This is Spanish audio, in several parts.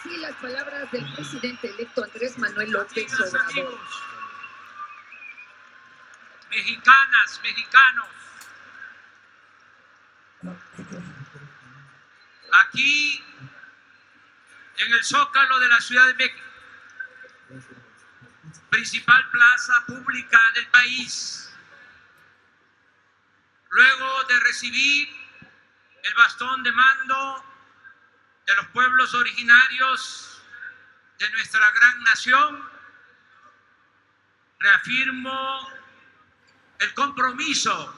Sí, las palabras del presidente electo Andrés Manuel López Obrador. Mexicanas, mexicanos, aquí en el Zócalo de la Ciudad de México, principal plaza pública del país, luego de recibir el bastón de mando de los pueblos originarios de nuestra gran nación, reafirmo el compromiso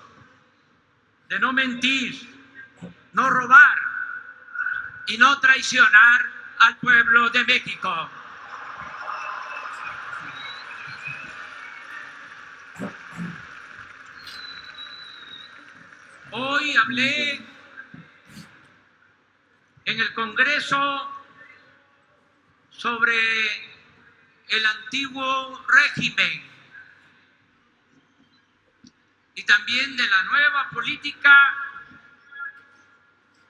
de no mentir, no robar y no traicionar al pueblo de México. Hoy hablé en el Congreso sobre el antiguo régimen y también de la nueva política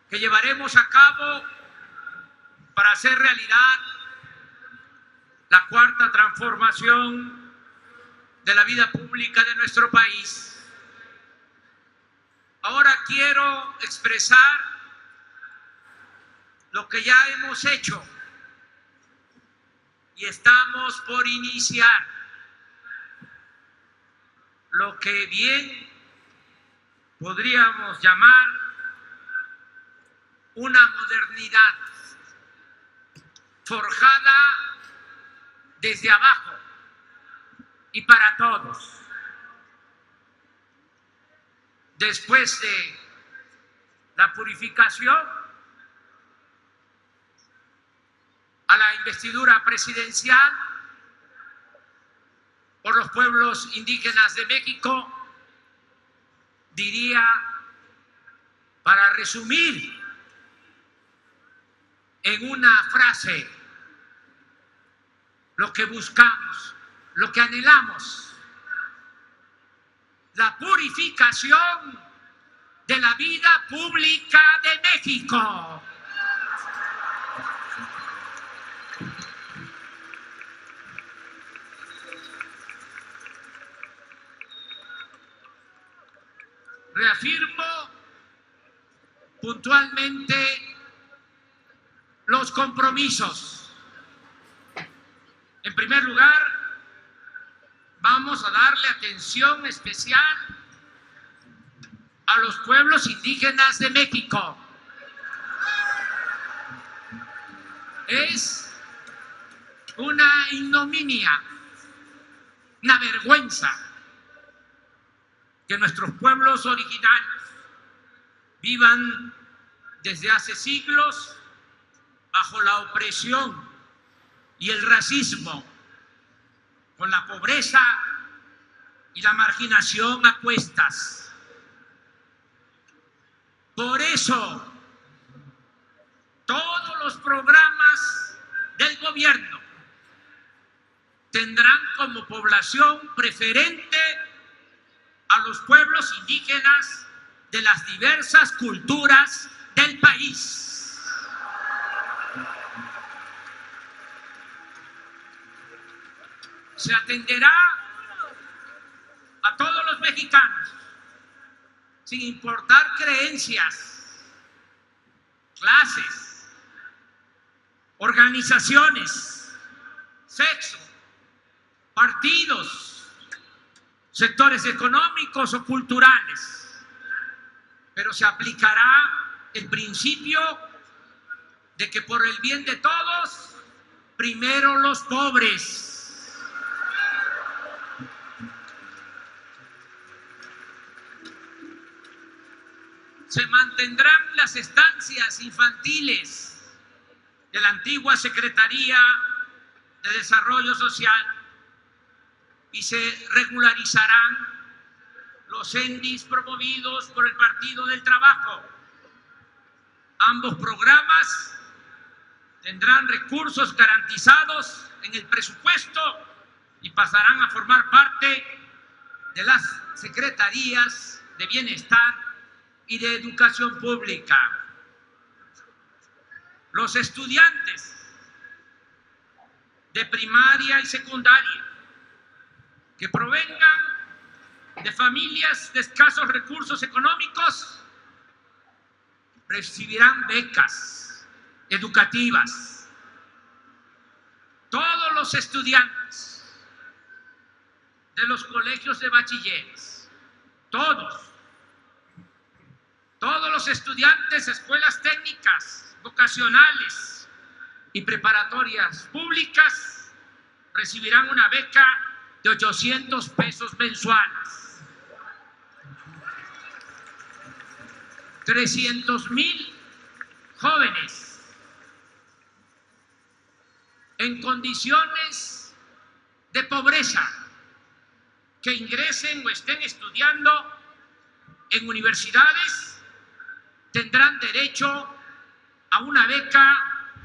que llevaremos a cabo para hacer realidad la cuarta transformación de la vida pública de nuestro país. Ahora quiero expresar lo que ya hemos hecho y estamos por iniciar, lo que bien podríamos llamar una modernidad forjada desde abajo y para todos. Después de la purificación a la investidura presidencial por los pueblos indígenas de México, diría, para resumir en una frase, lo que buscamos, lo que anhelamos, la purificación de la vida pública de México. Reafirmo puntualmente los compromisos. En primer lugar, vamos a darle atención especial a los pueblos indígenas de México. Es una ignominia, una vergüenza que nuestros pueblos originarios vivan desde hace siglos bajo la opresión y el racismo, con la pobreza y la marginación a cuestas. Por eso, todos los programas del gobierno tendrán como población preferente a los pueblos indígenas de las diversas culturas del país. Se atenderá a todos los mexicanos, sin importar creencias, clases, organizaciones, sexo, partidos, sectores económicos o culturales, pero se aplicará el principio de que por el bien de todos, primero los pobres. Se mantendrán las estancias infantiles de la antigua Secretaría de Desarrollo Social y se regularizarán los ENDIs promovidos por el Partido del Trabajo. Ambos programas tendrán recursos garantizados en el presupuesto y pasarán a formar parte de las secretarías de Bienestar y de Educación Pública. Los estudiantes de primaria y secundaria que provengan de familias de escasos recursos económicos recibirán becas educativas. Todos los estudiantes de los colegios de bachilleres, todos los estudiantes de escuelas técnicas, vocacionales y preparatorias públicas recibirán una beca de 800 pesos mensuales. 300,000 jóvenes en condiciones de pobreza que ingresen o estén estudiando en universidades tendrán derecho a una beca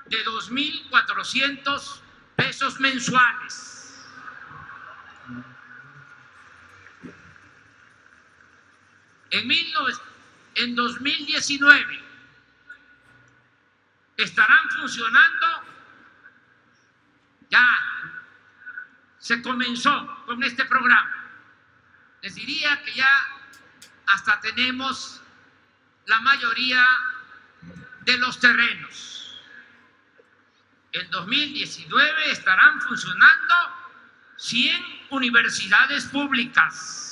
de 2,400 pesos mensuales. En 2019 estarán funcionando, ya se comenzó con este programa. Les diría que ya hasta tenemos la mayoría de los terrenos. En 2019 estarán funcionando 100 universidades públicas.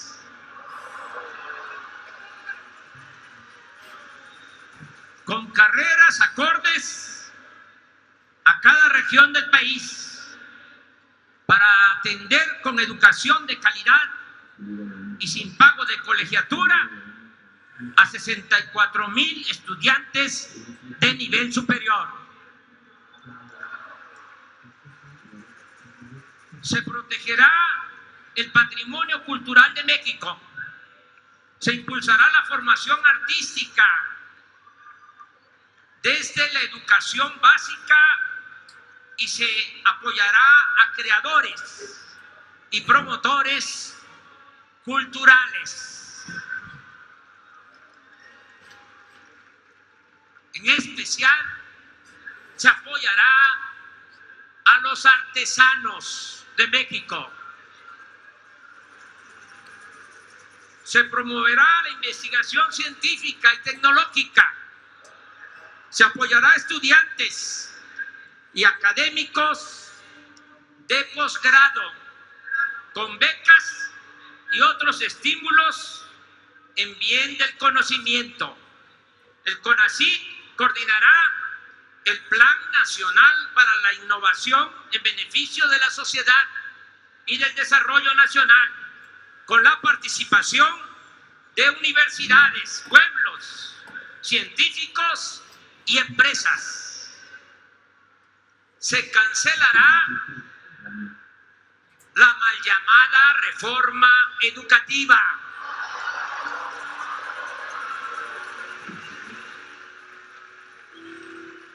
Con carreras acordes a cada región del país para atender con educación de calidad y sin pago de colegiatura a 64,000 estudiantes de nivel superior. Se protegerá el patrimonio cultural de México. Se impulsará la formación artística desde la educación básica y se apoyará a creadores y promotores culturales. En especial, se apoyará a los artesanos de México. Se promoverá la investigación científica y tecnológica. Se apoyará a estudiantes y académicos de posgrado con becas y otros estímulos en bien del conocimiento. El CONACYT coordinará el Plan Nacional para la Innovación en beneficio de la sociedad y del desarrollo nacional, con la participación de universidades, pueblos, científicos y empresas. Se cancelará la mal llamada reforma educativa.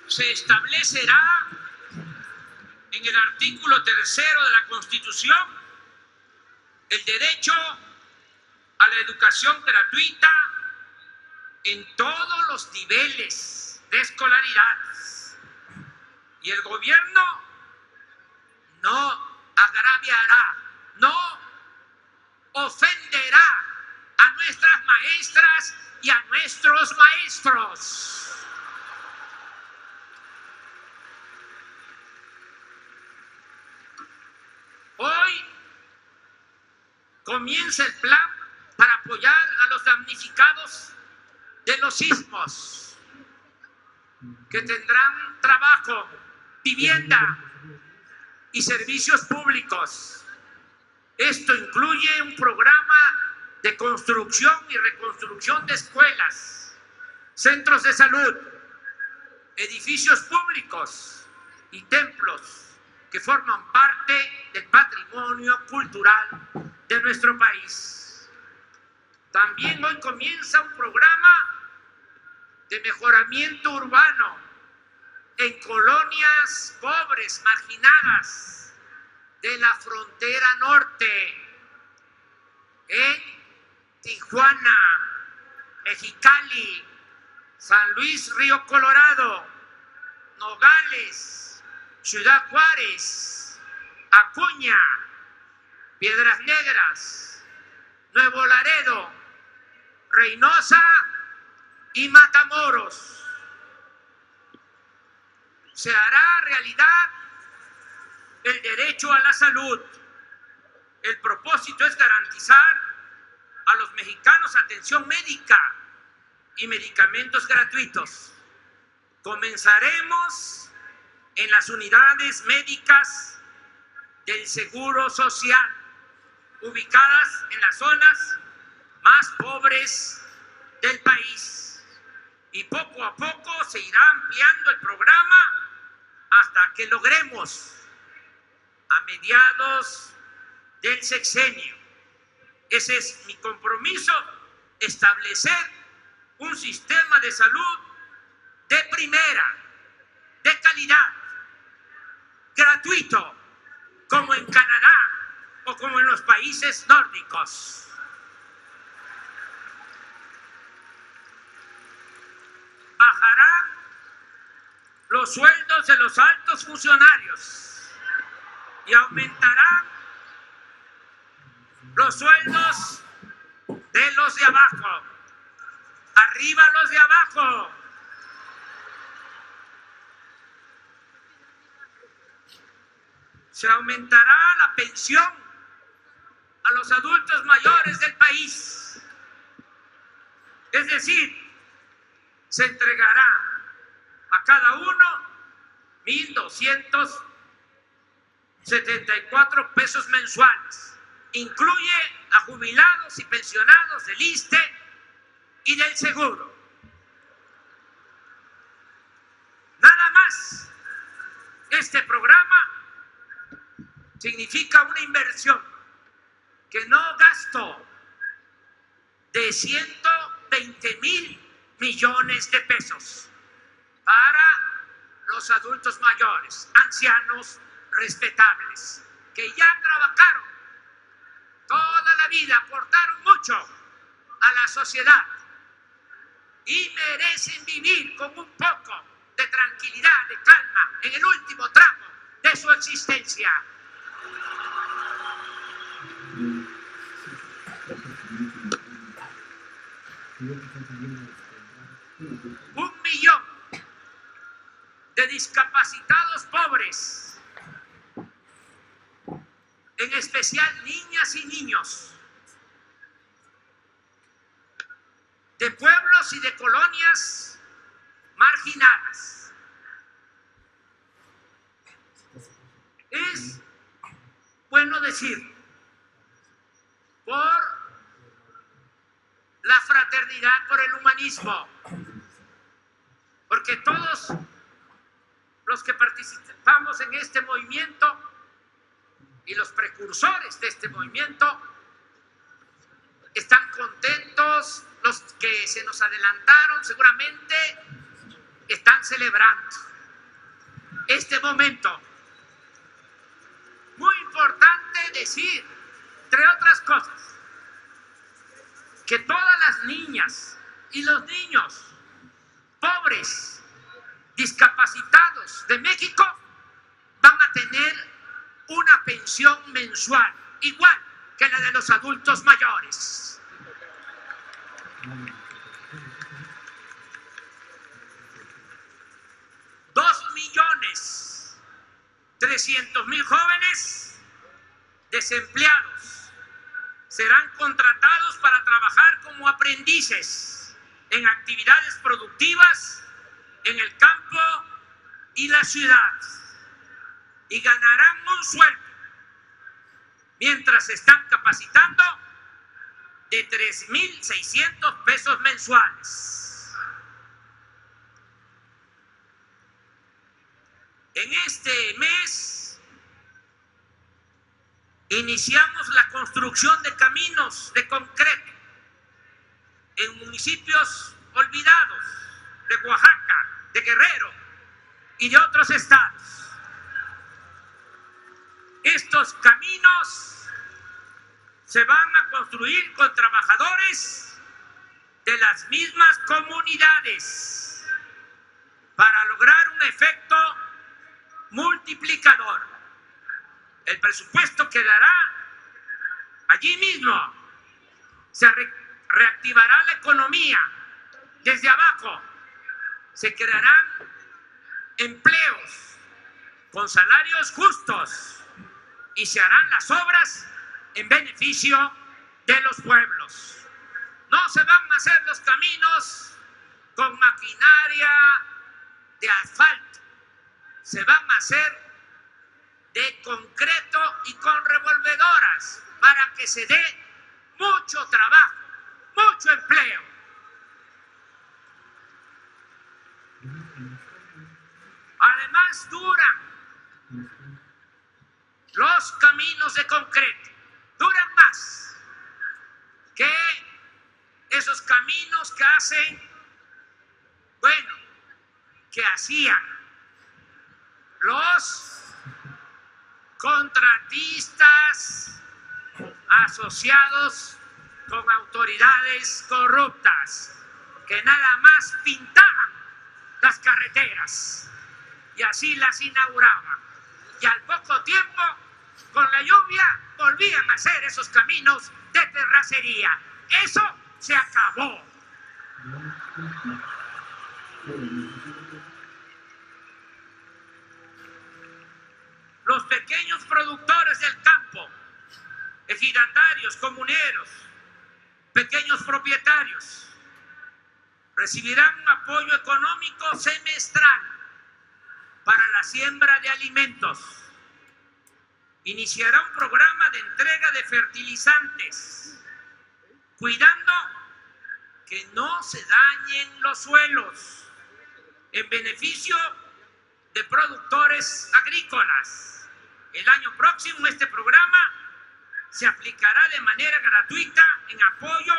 Se establecerá en el artículo 3 de la Constitución el derecho a la educación gratuita en todos los niveles de escolaridad. Y el gobierno no agraviará, no ofenderá a nuestras maestras y a nuestros maestros. Hoy comienza el plan para apoyar a los damnificados de los sismos, que tendrán trabajo, vivienda y servicios públicos. Esto incluye un programa de construcción y reconstrucción de escuelas, centros de salud, edificios públicos y templos que forman parte del patrimonio cultural de nuestro país. También hoy comienza un programa de mejoramiento urbano en colonias pobres, marginadas de la frontera norte, en Tijuana, Mexicali, San Luis Río Colorado, Nogales, Ciudad Juárez, Acuña, Piedras Negras, Nuevo Laredo, Reynosa y Matamoros. Se hará realidad el derecho a la salud. El propósito es garantizar a los mexicanos atención médica y medicamentos gratuitos. Comenzaremos en las unidades médicas del Seguro Social, ubicadas en las zonas más pobres del país. Y poco a poco se irá ampliando el programa hasta que logremos a mediados del sexenio. Ese es mi compromiso, establecer un sistema de salud de primera, de calidad, gratuito, como en Canadá o como en los países nórdicos. Bajarán los sueldos de los altos funcionarios y aumentarán los sueldos de los de abajo. Arriba los de abajo. Se aumentará la pensión a los adultos mayores del país. Es decir, se entregará a cada uno 1,274 pesos mensuales. Incluye a jubilados y pensionados del ISSSTE y del seguro. Nada más, este programa significa una inversión que no gasto de 120,000 millones de pesos para los adultos mayores, ancianos respetables, que ya trabajaron toda la vida, aportaron mucho a la sociedad y merecen vivir con un poco de tranquilidad, de calma en el último tramo de su existencia. Un millón de discapacitados pobres, en especial niñas y niños, de pueblos y de colonias marginadas. Es bueno decir, por la fraternidad, por el humanismo, porque todos los que participamos en este movimiento y los precursores de este movimiento están contentos, los que se nos adelantaron seguramente están celebrando este momento. Muy importante decir, entre otras cosas, que todas las niñas y los niños pobres, discapacitados de México van a tener una pensión mensual igual que la de los adultos mayores. $2,300,000 jóvenes desempleados serán contratados para trabajar como aprendices en actividades productivas en el campo y la ciudad, y ganarán un sueldo mientras se están capacitando de 3,600 pesos mensuales. En este mes iniciamos la construcción de caminos de concreto en municipios olvidados de Oaxaca, de Guerrero y de otros estados. Estos caminos se van a construir con trabajadores de las mismas comunidades para lograr un efecto multiplicador. El presupuesto quedará allí mismo. Se reactivará la economía desde abajo. Se crearán empleos con salarios justos y se harán las obras en beneficio de los pueblos. No se van a hacer los caminos con maquinaria de asfalto, se van a hacer de concreto y con revolvedoras para que se dé mucho trabajo, mucho empleo. Además, los caminos de concreto duran más que esos caminos que hacían los contratistas asociados con autoridades corruptas, que nada más pintaban las carreteras y así las inauguraban. Y al poco tiempo, con la lluvia, volvían a hacer esos caminos de terracería. Eso se acabó. Los pequeños productores del campo, ejidatarios, comuneros, pequeños propietarios, recibirán un apoyo económico semestral para la siembra de alimentos. Iniciará un programa de entrega de fertilizantes, cuidando que no se dañen los suelos, en beneficio de productores agrícolas. El año próximo este programa se aplicará de manera gratuita en apoyo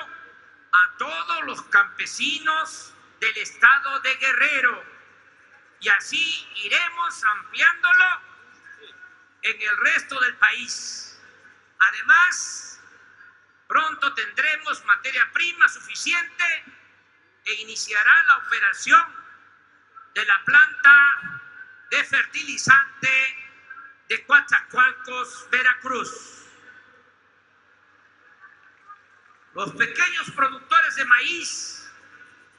a todos los campesinos del estado de Guerrero, y así iremos ampliándolo en el resto del país. Además, pronto tendremos materia prima suficiente e iniciará la operación de la planta de fertilizante de Coatzacoalcos, Veracruz. Los pequeños productores de maíz,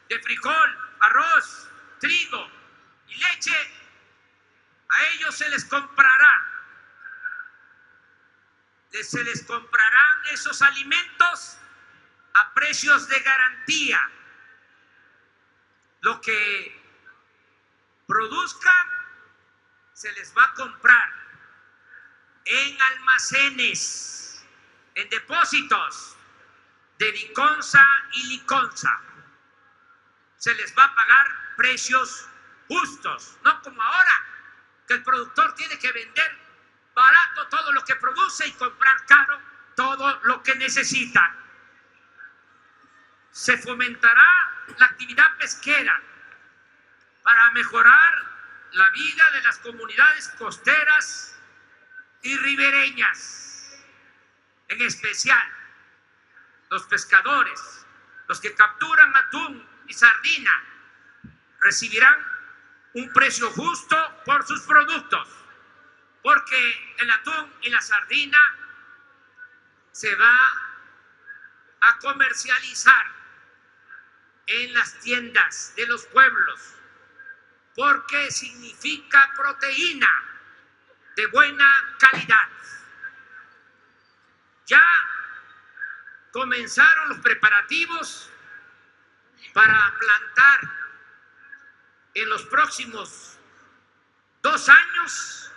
de frijol, arroz, trigo y leche, a ellos se les comprarán esos alimentos a precios de garantía. Lo que produzcan se les va a comprar en almacenes, en depósitos de Liconza y Liconza. Se les va a pagar precios justos, no como ahora, que el productor tiene que vender barato todo lo que produce y comprar caro todo lo que necesita. Se fomentará la actividad pesquera para mejorar la vida de las comunidades costeras y ribereñas. En especial, los pescadores, los que capturan atún y sardina, recibirán un precio justo por sus productos, porque el atún y la sardina se va a comercializar en las tiendas de los pueblos, porque significa proteína de buena calidad. Ya comenzaron los preparativos para plantar en los próximos 2 años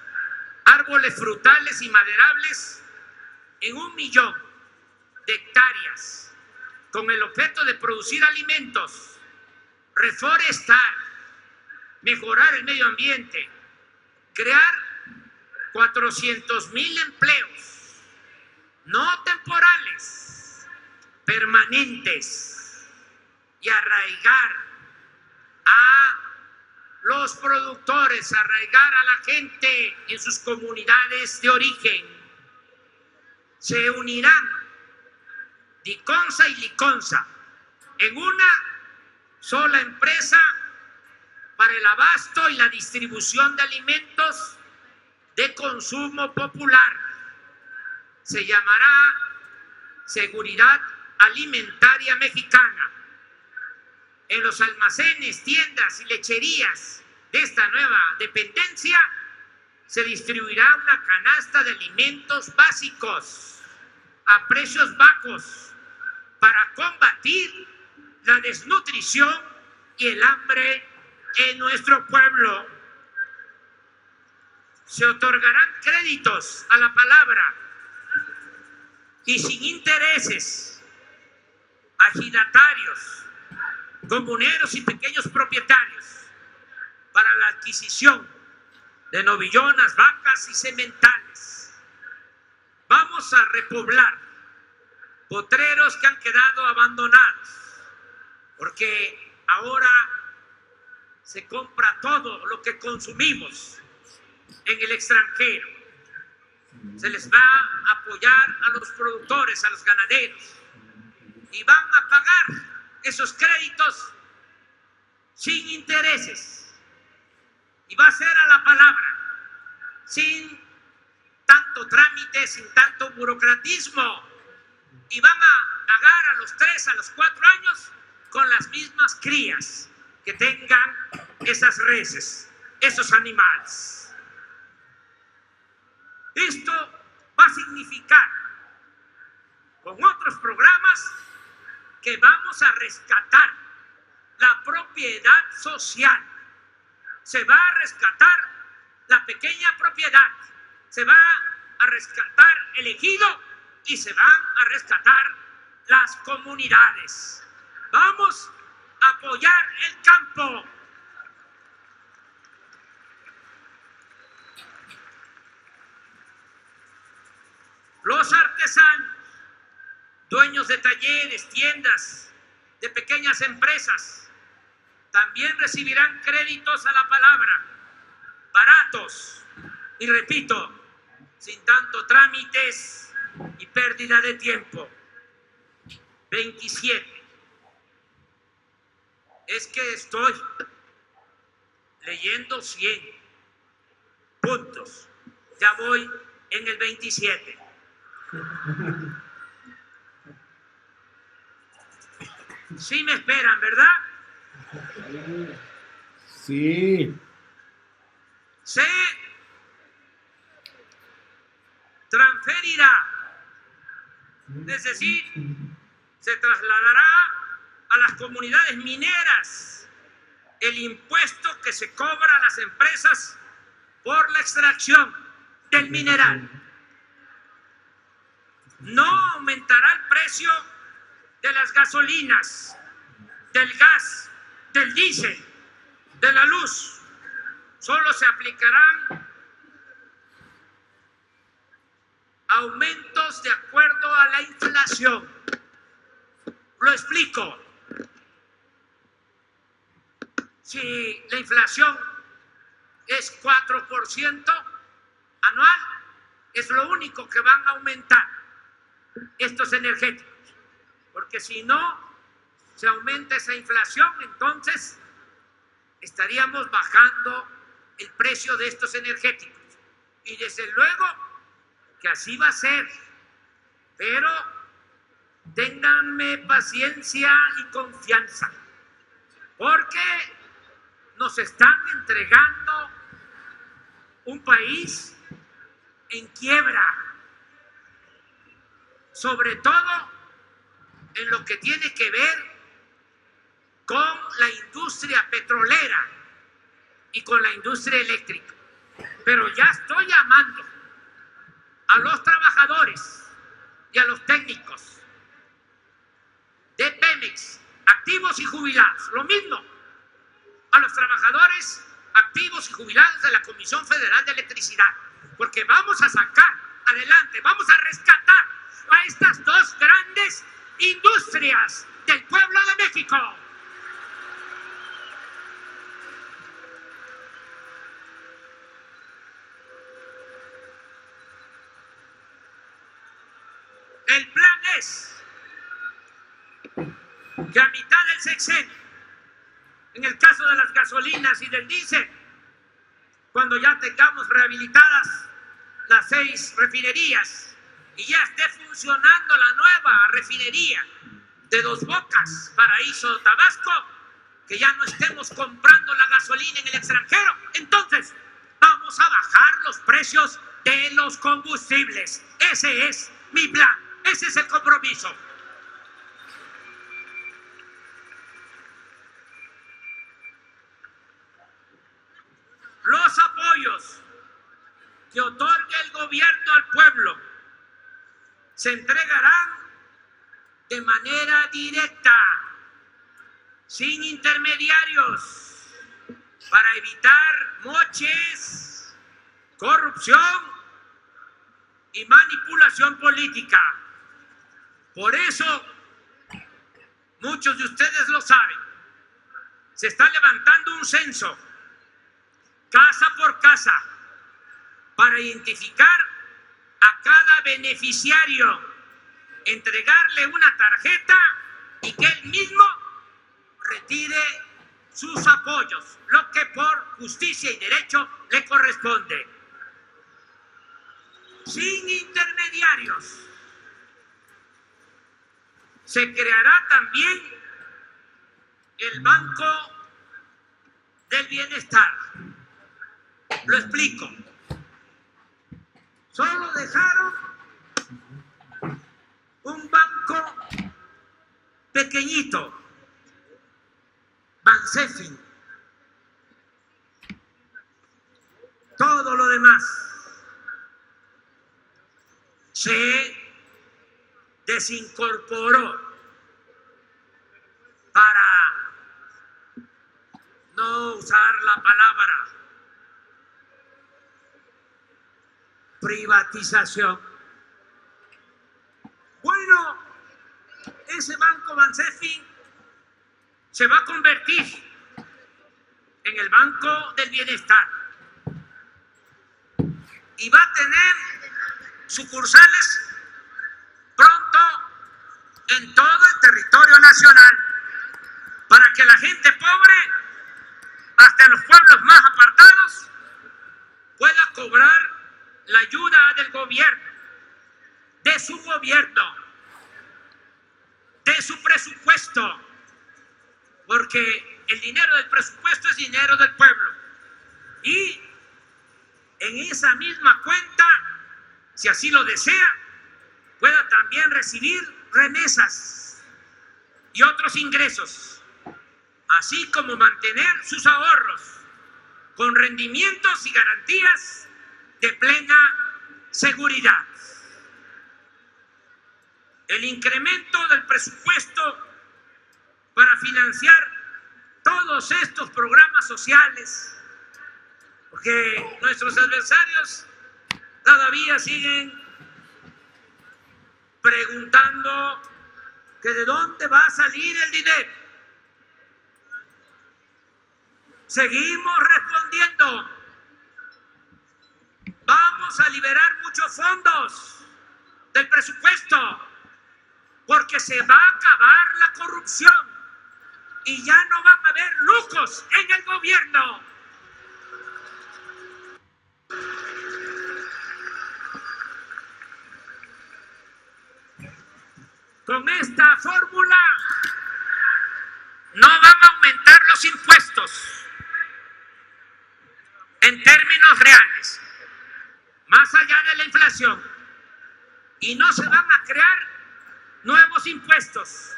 árboles frutales y maderables en 1 millón de hectáreas, con el objeto de producir alimentos, reforestar, mejorar el medio ambiente, crear 400,000 empleos, no temporales, permanentes, y arraigar a los productores, arraigar a la gente en sus comunidades de origen. Se unirán Liconza y Liconza en una sola empresa para el abasto y la distribución de alimentos consumo popular. Se llamará Seguridad Alimentaria Mexicana. En los almacenes, tiendas y lecherías de esta nueva dependencia se distribuirá una canasta de alimentos básicos a precios bajos para combatir la desnutrición y el hambre en nuestro pueblo. Se otorgarán créditos a la palabra y sin intereses a ejidatarios, comuneros y pequeños propietarios para la adquisición de novillonas, vacas y sementales. Vamos a repoblar potreros que han quedado abandonados, porque ahora se compra todo lo que consumimos en el extranjero. Se les va a apoyar a los productores, a los ganaderos, y van a pagar esos créditos sin intereses. Y va a ser a la palabra, sin tanto trámite, sin tanto burocratismo. Y van a pagar a los 3, a los 4 años con las mismas crías que tengan esas reses, esos animales. Esto va a significar, con otros programas, que vamos a rescatar la propiedad social. Se va a rescatar la pequeña propiedad, se va a rescatar el ejido y se van a rescatar las comunidades. Vamos a apoyar el campo. Los artesanos, dueños de talleres, tiendas, de pequeñas empresas, también recibirán créditos a la palabra, baratos, y repito, sin tanto trámites y pérdida de tiempo. 27. Es que estoy leyendo 100 puntos. Ya voy en el 27. Sí me esperan, ¿verdad? Sí. Se transferirá, es decir, se trasladará a las comunidades mineras el impuesto que se cobra a las empresas por la extracción del mineral. No aumentará el precio de las gasolinas, del gas, del diésel, de la luz. Solo se aplicarán aumentos de acuerdo a la inflación. Lo explico. Si la inflación es 4% anual, es lo único que van a aumentar estos energéticos. Porque si no se aumenta esa inflación, entonces estaríamos bajando el precio de estos energéticos. Y desde luego que así va a ser. Pero ténganme paciencia y confianza, porque nos están entregando un país en quiebra, sobre todo en lo que tiene que ver con la industria petrolera y con la industria eléctrica. Pero ya estoy llamando a los trabajadores y a los técnicos de Pemex, activos y jubilados, lo mismo a los trabajadores activos y jubilados de la Comisión Federal de Electricidad, porque vamos a sacar adelante, vamos a rescatar a estas dos grandes industrias del pueblo de México. El plan es que a mitad del sexenio, en el caso de las gasolinas y del diésel, cuando ya tengamos rehabilitadas las 6 refinerías y ya esté funcionando la nueva refinería de Dos Bocas, Paraíso, Tabasco, que ya no estemos comprando la gasolina en el extranjero. Entonces, vamos a bajar los precios de los combustibles. Ese es mi plan, ese es el compromiso. Los apoyos que otorgue el gobierno al pueblo se entregarán de manera directa, sin intermediarios, para evitar moches, corrupción y manipulación política. Por eso, muchos de ustedes lo saben, se está levantando un censo casa por casa para identificar a cada beneficiario, entregarle una tarjeta y que él mismo retire sus apoyos, lo que por justicia y derecho le corresponde. Sin intermediarios. Se creará también el Banco del Bienestar. Lo explico. Solo dejaron un banco pequeñito, Bansefin. Todo lo demás se desincorporó para no usar la palabra privatización. Bueno, ese banco Bansefin se va a convertir en el Banco del Bienestar y va a tener sucursales pronto en todo el territorio nacional para que la gente pobre, hasta en los pueblos más apartados, pueda cobrar la ayuda del gobierno, de su gobierno, de su presupuesto, porque el dinero del presupuesto es dinero del pueblo. Y en esa misma cuenta, si así lo desea, pueda también recibir remesas y otros ingresos, así como mantener sus ahorros con rendimientos y garantías de plena seguridad. El incremento del presupuesto para financiar todos estos programas sociales, porque nuestros adversarios todavía siguen preguntando que de dónde va a salir el dinero. Seguimos respondiendo. Vamos a liberar muchos fondos del presupuesto porque se va a acabar la corrupción y ya no van a haber lujos en el gobierno. Con esta fórmula no van a aumentar los impuestos en términos reales, más allá de la inflación, y no se van a crear nuevos impuestos.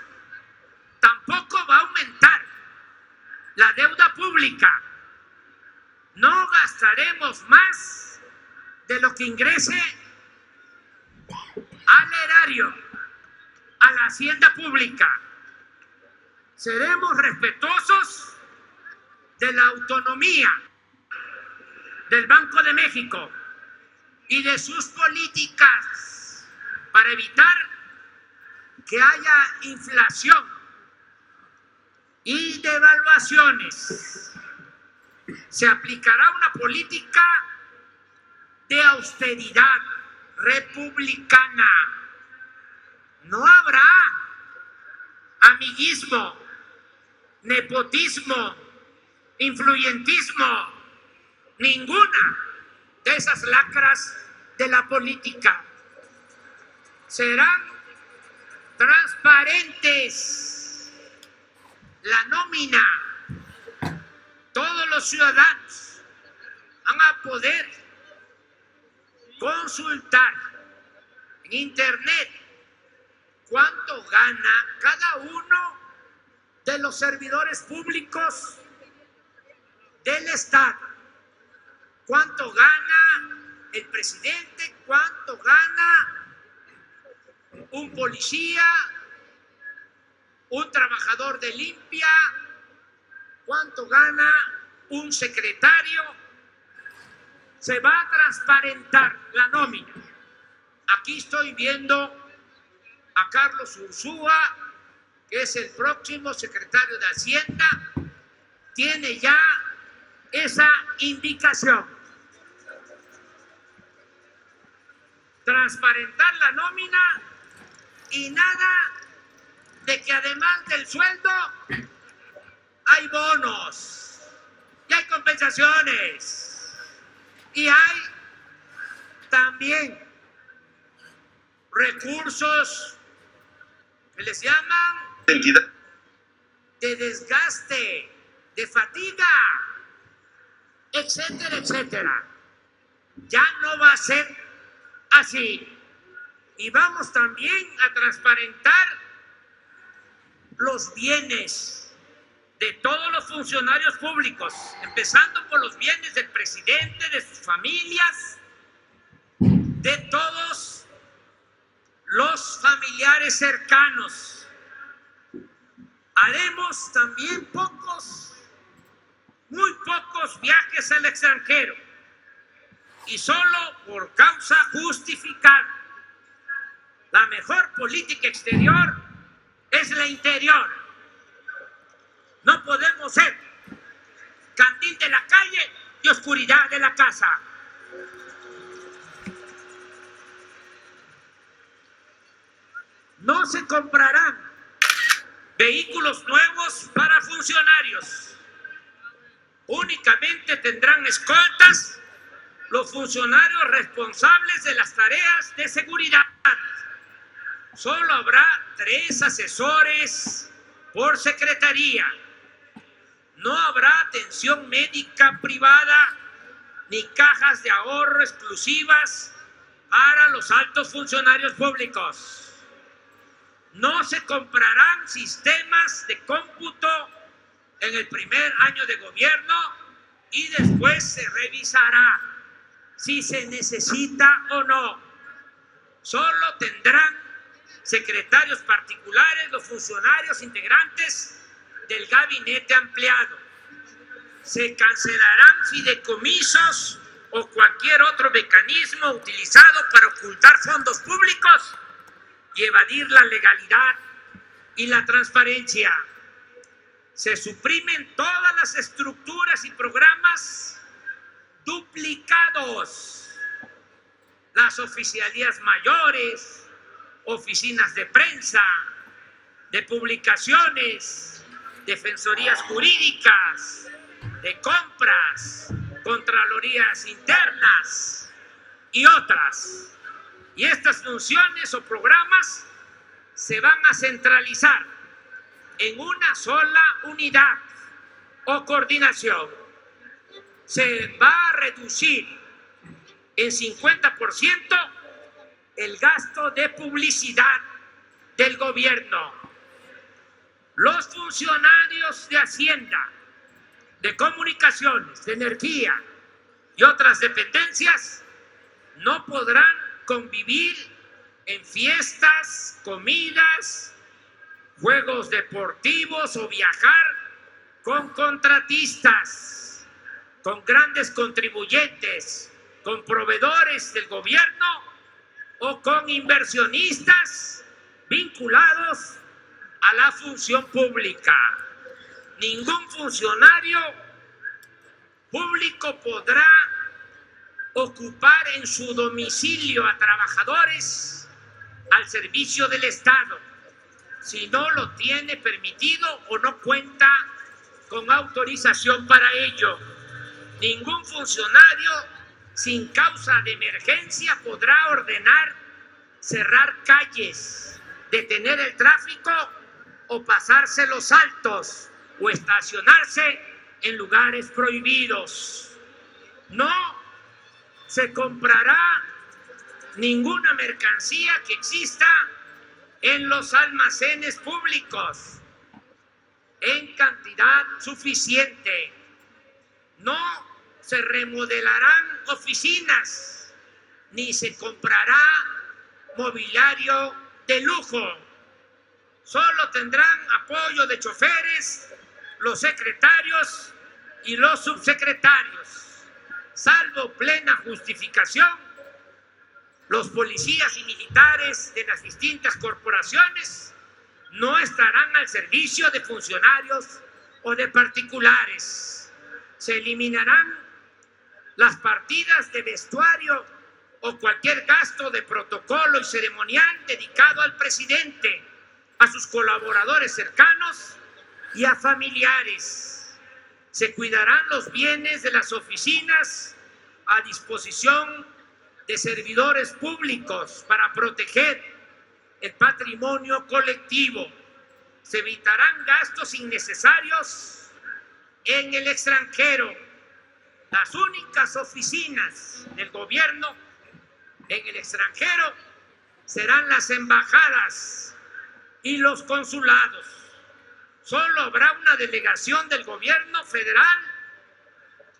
Tampoco va a aumentar la deuda pública. No gastaremos más de lo que ingrese al erario, a la hacienda pública. Seremos respetuosos de la autonomía del Banco de México y de sus políticas para evitar que haya inflación y devaluaciones. Se aplicará una política de austeridad republicana. No habrá amiguismo, nepotismo, influyentismo, ninguna de esas lacras de la política. Serán transparentes. La nómina, todos los ciudadanos van a poder consultar en internet cuánto gana cada uno de los servidores públicos del Estado, cuánto gana el presidente, cuánto gana un policía, un trabajador de limpia, cuánto gana un secretario. Se va a transparentar la nómina. Aquí estoy viendo a Carlos Ursúa, que es el próximo secretario de Hacienda, tiene ya esa indicación. Transparentar la nómina y nada de que además del sueldo hay bonos y hay compensaciones y hay también recursos que les llaman de desgaste, de fatiga, etcétera, etcétera. Ya no va a ser así. Y vamos también a transparentar los bienes de todos los funcionarios públicos, empezando por los bienes del presidente, de sus familias, de todos los familiares cercanos. Haremos también muy pocos viajes al extranjero y solo por causa justificada. La mejor política exterior es la interior. No podemos ser candil de la calle y oscuridad de la casa. No se comprarán vehículos nuevos para funcionarios. Únicamente tendrán escoltas los funcionarios responsables de las tareas de seguridad. Solo habrá 3 asesores por secretaría. No habrá atención médica privada ni cajas de ahorro exclusivas para los altos funcionarios públicos. No se comprarán sistemas de cómputo en el primer año de gobierno y después se revisará si se necesita o no. Solo tendrán secretarios particulares los funcionarios integrantes del gabinete ampliado. Se cancelarán fideicomisos o cualquier otro mecanismo utilizado para ocultar fondos públicos y evadir la legalidad y la transparencia. Se suprimen todas las estructuras y programas duplicados. Las oficialías mayores, oficinas de prensa, de publicaciones, defensorías jurídicas, de compras, contralorías internas y otras. Y estas funciones o programas se van a centralizar en una sola unidad o coordinación. Se va a reducir en 50% el gasto de publicidad del gobierno. Los funcionarios de Hacienda, de Comunicaciones, de Energía y otras dependencias no podrán convivir en fiestas, comidas, juegos deportivos o viajar con contratistas, con grandes contribuyentes, con proveedores del gobierno o con inversionistas vinculados a la función pública. Ningún funcionario público podrá ocupar en su domicilio a trabajadores al servicio del Estado si no lo tiene permitido o no cuenta con autorización para ello. Ningún funcionario sin causa de emergencia podrá ordenar cerrar calles, detener el tráfico o pasarse los altos o estacionarse en lugares prohibidos. No se comprará ninguna mercancía que exista en los almacenes públicos en cantidad suficiente. No se remodelarán oficinas ni se comprará mobiliario de lujo. Solo tendrán apoyo de choferes los secretarios y los subsecretarios. Salvo plena justificación, los policías y militares de las distintas corporaciones no estarán al servicio de funcionarios o de particulares. Se eliminarán las partidas de vestuario o cualquier gasto de protocolo y ceremonial dedicado al presidente, a sus colaboradores cercanos y a familiares. Se cuidarán los bienes de las oficinas a disposición de servidores públicos para proteger el patrimonio colectivo. Se evitarán gastos innecesarios en el extranjero. Las únicas oficinas del gobierno en el extranjero serán las embajadas y los consulados. Solo habrá una delegación del gobierno federal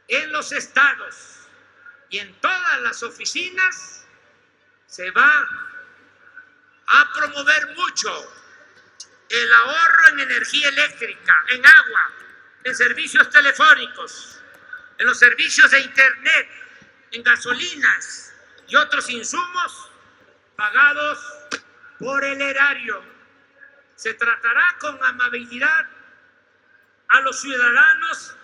en los estados y en todas las oficinas se va a promover mucho el ahorro en energía eléctrica, en agua, en servicios telefónicos, en los servicios de internet, en gasolinas y otros insumos pagados por el erario. Se tratará con amabilidad a los ciudadanos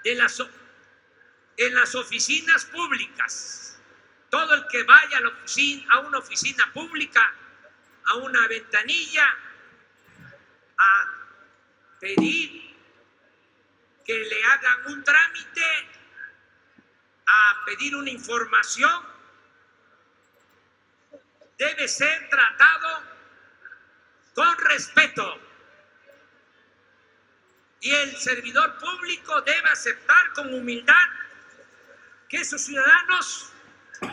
en las oficinas públicas. Todo el que vaya a una oficina pública, a una ventanilla, a pedir que le hagan un trámite, a pedir una información, debe ser tratado con respeto. Y el servidor público debe aceptar con humildad que esos ciudadanos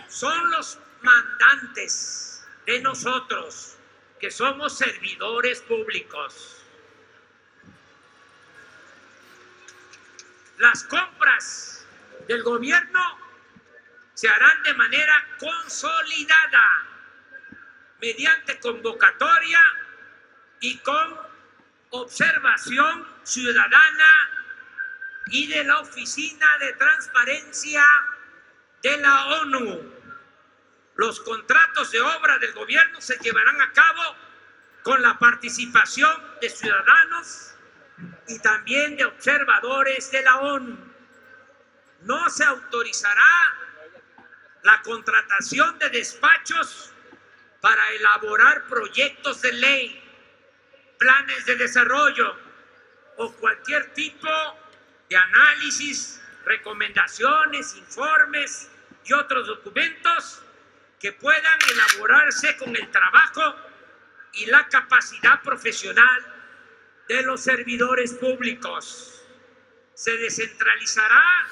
son los mandantes de nosotros, que somos servidores públicos. Las compras del gobierno se harán de manera consolidada, mediante convocatoria y con observación ciudadana y de la Oficina de Transparencia de la ONU. Los contratos de obra del gobierno se llevarán a cabo con la participación de ciudadanos y también de observadores de la ONU. No se autorizará la contratación de despachos para elaborar proyectos de ley, planes de desarrollo o cualquier tipo de análisis, recomendaciones, informes y otros documentos que puedan elaborarse con el trabajo y la capacidad profesional de los servidores públicos. Se descentralizará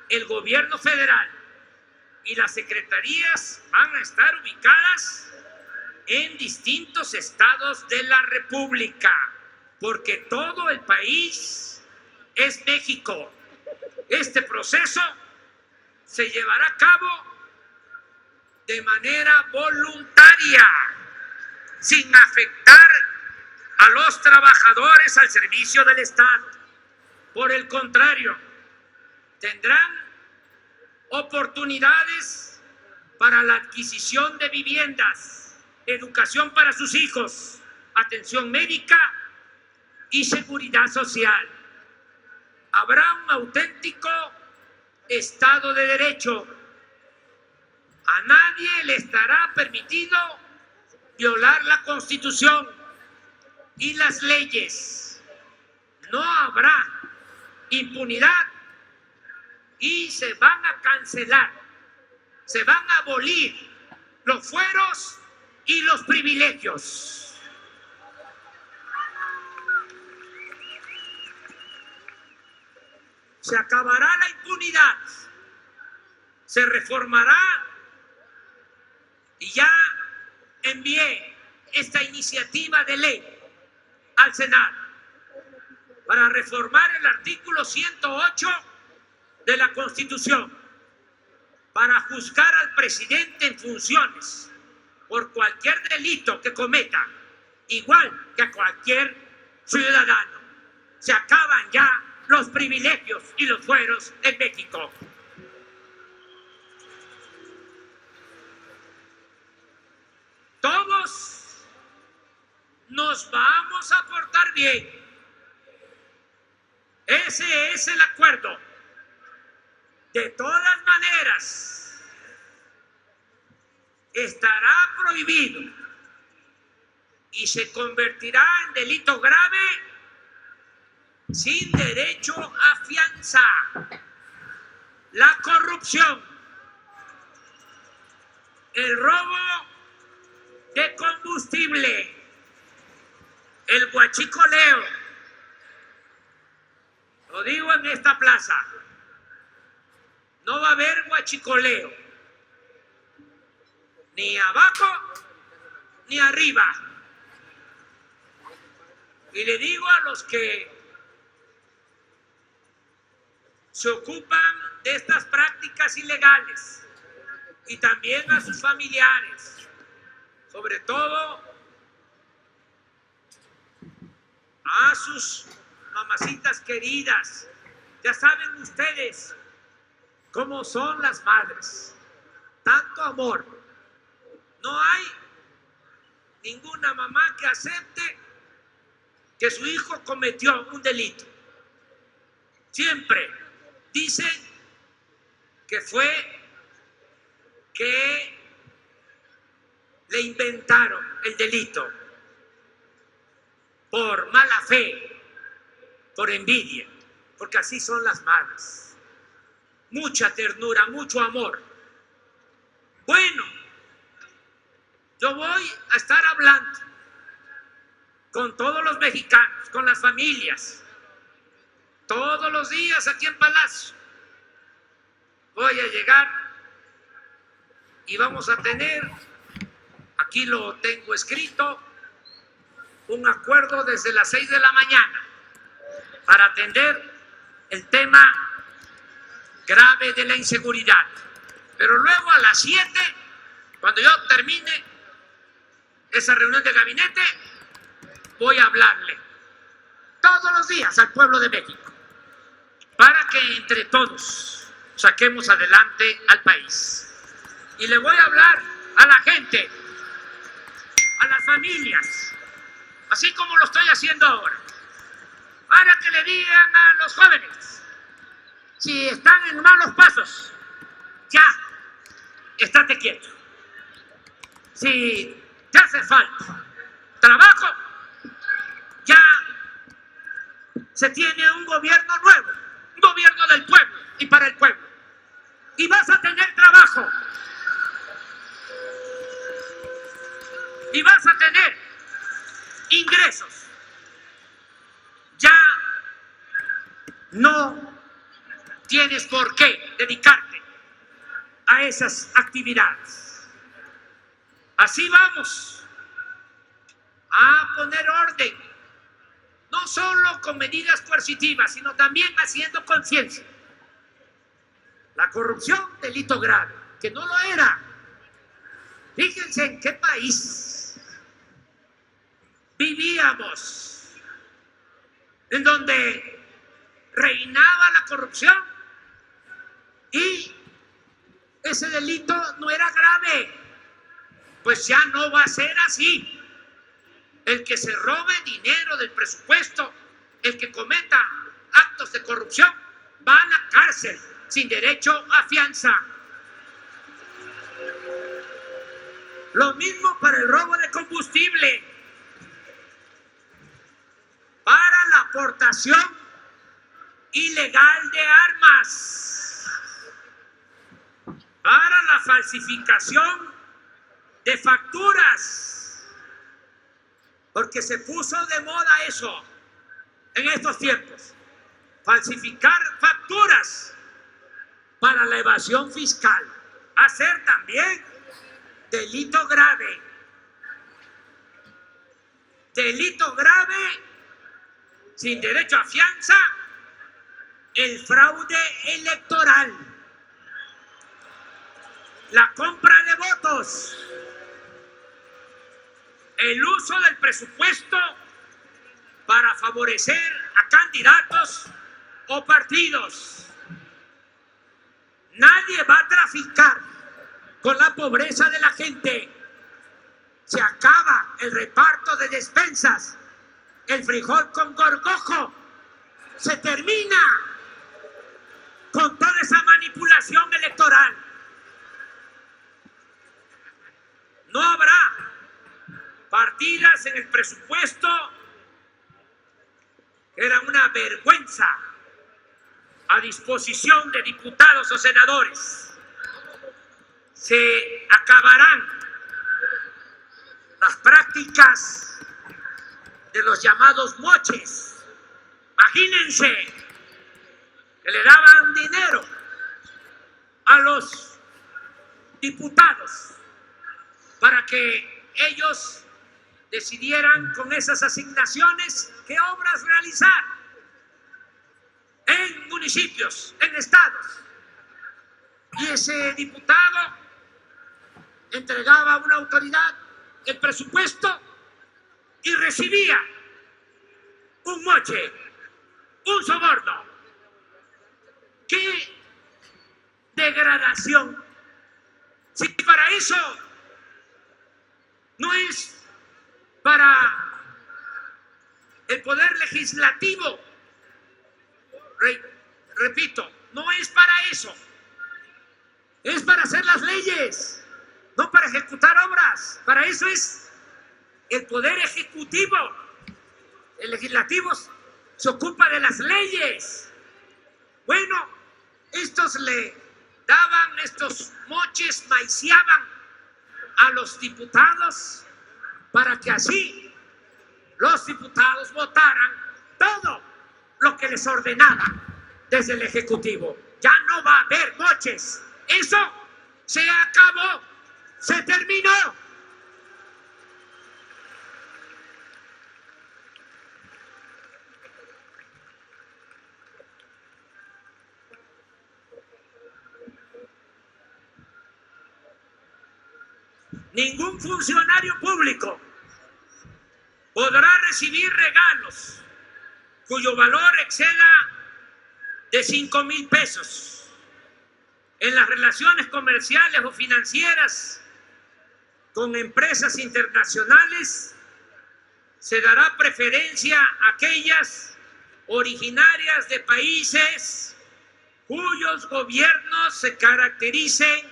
el gobierno federal y las secretarías van a estar ubicadas en distintos estados de la República, porque todo el país es México. Este proceso se llevará a cabo de manera voluntaria, sin afectar a los trabajadores al servicio del Estado. Por el contrario, tendrán oportunidades para la adquisición de viviendas, educación para sus hijos, atención médica y seguridad social. Habrá un auténtico Estado de Derecho. A nadie le estará permitido violar la Constitución y las leyes. No habrá impunidad y se van a cancelar se van a abolir los fueros y los privilegios. Se acabará la impunidad, se reformará y ya envié esta iniciativa de ley al Senado para reformar el artículo 108 de la Constitución, para juzgar al presidente en funciones por cualquier delito que cometa, igual que a cualquier ciudadano. Se acaban ya los privilegios y los fueros en México. Todos nos vamos a portar bien. Ese es el acuerdo. De todas maneras, estará prohibido y se convertirá en delito grave sin derecho a fianza la corrupción, el robo de combustible, el huachicoleo. Lo digo en esta plaza. No va a haber huachicoleo, ni abajo ni arriba. Y le digo a los que se ocupan de estas prácticas ilegales y también a sus familiares, sobre todo a sus mamacitas queridas. Ya saben ustedes cómo son las madres, tanto amor. No hay ninguna mamá que acepte que su hijo cometió un delito. Siempre dicen que fue que le inventaron el delito por mala fe, por envidia, porque así son las madres. Mucha ternura, mucho amor. Bueno, yo voy a estar hablando con todos los mexicanos, con las familias, todos los días aquí en Palacio. Voy a llegar y vamos a tener, aquí lo tengo escrito, un acuerdo desde las 6 de la mañana para atender el tema grave de la inseguridad. Pero luego a las 7, cuando yo termine esa reunión de gabinete, voy a hablarle todos los días al pueblo de México para que entre todos saquemos adelante al país. Y le voy a hablar a la gente, a las familias, así como lo estoy haciendo ahora, para que le digan a los jóvenes: si están en malos pasos, ya, estate quieto. Si te hace falta trabajo, ya se tiene un gobierno nuevo, un gobierno del pueblo y para el pueblo. Y vas a tener trabajo. Y vas a tener ingresos. Ya no tienes por qué dedicarte a esas actividades. Así vamos a poner orden, no solo con medidas coercitivas, sino también haciendo conciencia. La corrupción, delito grave, que no lo era. Fíjense en qué país vivíamos, en donde reinaba la corrupción y ese delito no era grave. Pues ya no va a ser así. El que se robe dinero del presupuesto, el que cometa actos de corrupción, va a la cárcel sin derecho a fianza. Lo mismo para el robo de combustible, para la aportación ilegal de armas. para la falsificación de facturas, porque se puso de moda eso en estos tiempos, falsificar facturas para la evasión fiscal, va a ser también delito grave. Delito grave, sin derecho a fianza, el fraude electoral, la compra de votos, el uso del presupuesto para favorecer a candidatos o partidos. Nadie va a traficar con la pobreza de la gente. Se acaba el reparto de despensas, el frijol con gorgojo. Se termina con toda esa manipulación electoral. No habrá partidas en el presupuesto que eran una vergüenza a disposición de diputados o senadores. Se acabarán las prácticas de los llamados moches. Imagínense que le daban dinero a los diputados para que ellos decidieran con esas asignaciones qué obras realizar en municipios, en estados. Y ese diputado entregaba a una autoridad el presupuesto y recibía un moche, un soborno. ¡Qué degradación! Si para eso no es para el poder legislativo, repito, no es para eso, es para hacer las leyes, no para ejecutar obras. Para eso es el poder ejecutivo. El legislativo se ocupa de las leyes. Bueno, estos le daban estos moches, maiciaban a los diputados para que así los diputados votaran todo lo que les ordenaba desde el Ejecutivo. Ya no va a haber moches. Eso se acabó, se terminó. Ningún funcionario público podrá recibir regalos cuyo valor exceda de 5,000 pesos. En las relaciones comerciales o financieras con empresas internacionales se dará preferencia a aquellas originarias de países cuyos gobiernos se caractericen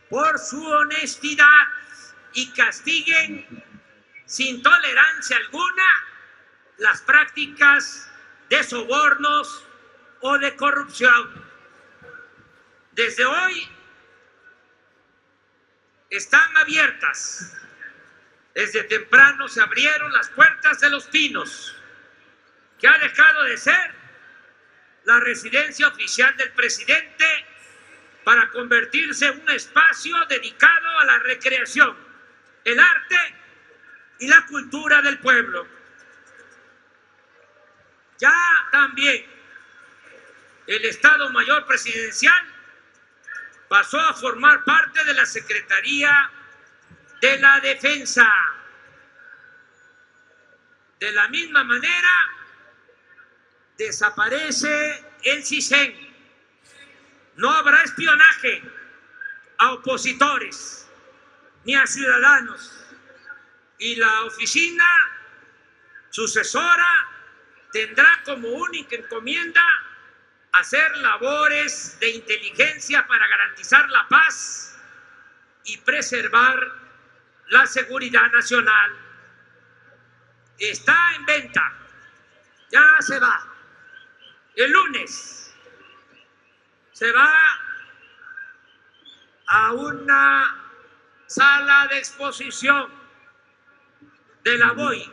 por su honestidad y castiguen sin tolerancia alguna las prácticas de sobornos o de corrupción. Desde hoy están abiertas, desde temprano se abrieron las puertas de Los Pinos, que ha dejado de ser la residencia oficial del presidente para convertirse en un espacio dedicado a la recreación, el arte y la cultura del pueblo. Ya también el Estado Mayor Presidencial pasó a formar parte de la Secretaría de la Defensa. De la misma manera, desaparece el CISEN. No habrá espionaje a opositores ni a ciudadanos. Y la oficina sucesora tendrá como única encomienda hacer labores de inteligencia para garantizar la paz y preservar la seguridad nacional. Está en venta, ya se va. El lunes se va a una sala de exposición de la BOI.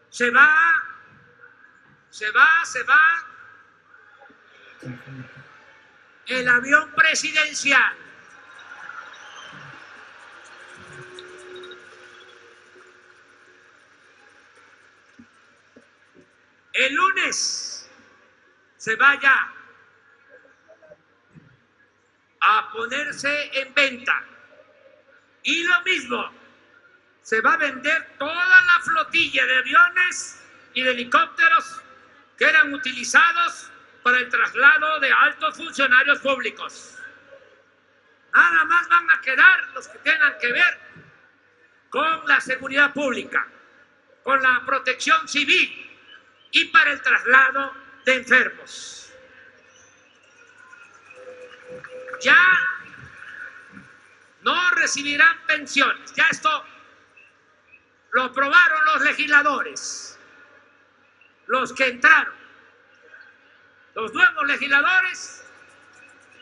Se va el avión presidencial. El lunes se vaya a ponerse en venta. Y lo mismo, se va a vender toda la flotilla de aviones y de helicópteros que eran utilizados para el traslado de altos funcionarios públicos. Nada más van a quedar los que tengan que ver con la seguridad pública, con la protección civil y para el traslado de enfermos. Ya no recibirán pensiones. Ya esto lo aprobaron los legisladores, los que entraron, los nuevos legisladores.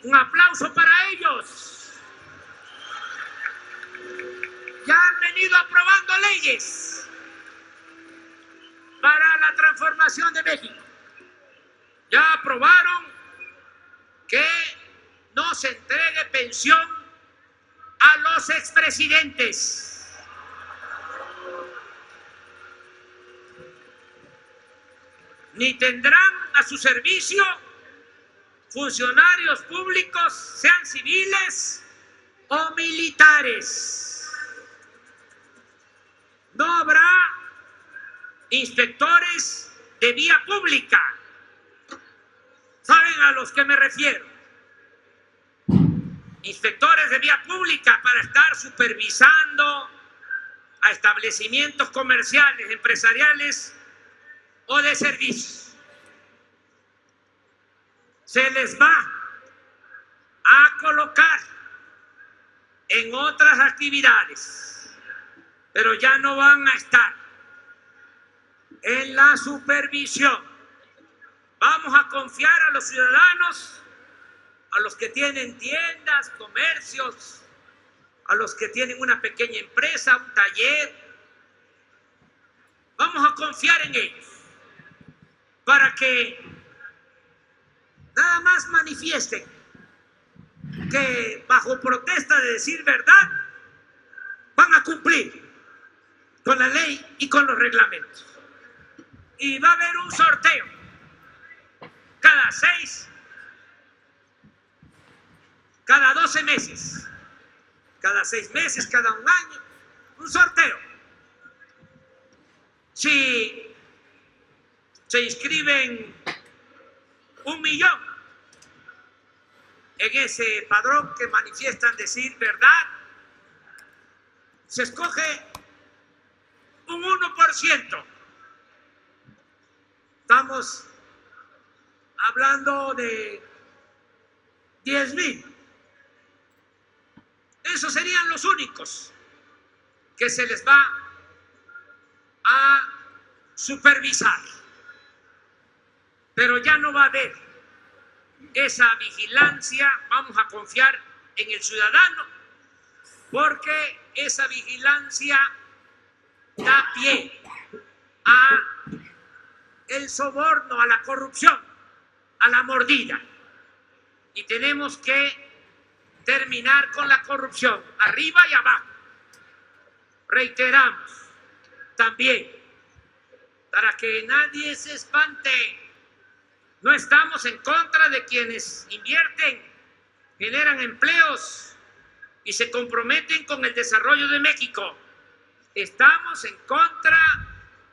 Un aplauso para ellos. Ya han venido aprobando leyes para la transformación de México. Ya aprobaron que no se entregue pensión a los expresidentes. Ni tendrán a su servicio funcionarios públicos, sean civiles o militares. No habrá inspectores de vía pública. ¿Saben a los que me refiero? Inspectores de vía pública para estar supervisando a establecimientos comerciales, empresariales o de servicios. Se les va a colocar en otras actividades, pero ya no van a estar en la supervisión. Vamos a confiar a los ciudadanos, a los que tienen tiendas, comercios, a los que tienen una pequeña empresa, un taller. Vamos a confiar en ellos para que nada más manifiesten que bajo protesta de decir verdad van a cumplir con la ley y con los reglamentos. Y va a haber un sorteo cada 12 meses, cada 6 meses, cada un año, un sorteo. Si se inscriben 1 millón en ese padrón que manifiestan decir verdad, se escoge un 1%. Estamos hablando de 10,000. Esos serían los únicos que se les va a supervisar. Pero ya no va a haber esa vigilancia. Vamos a confiar en el ciudadano, porque esa vigilancia da pie a el soborno, a la corrupción, a la mordida. Y tenemos que terminar con la corrupción, arriba y abajo. Reiteramos también, para que nadie se espante, no estamos en contra de quienes invierten, generan empleos y se comprometen con el desarrollo de México. Estamos en contra,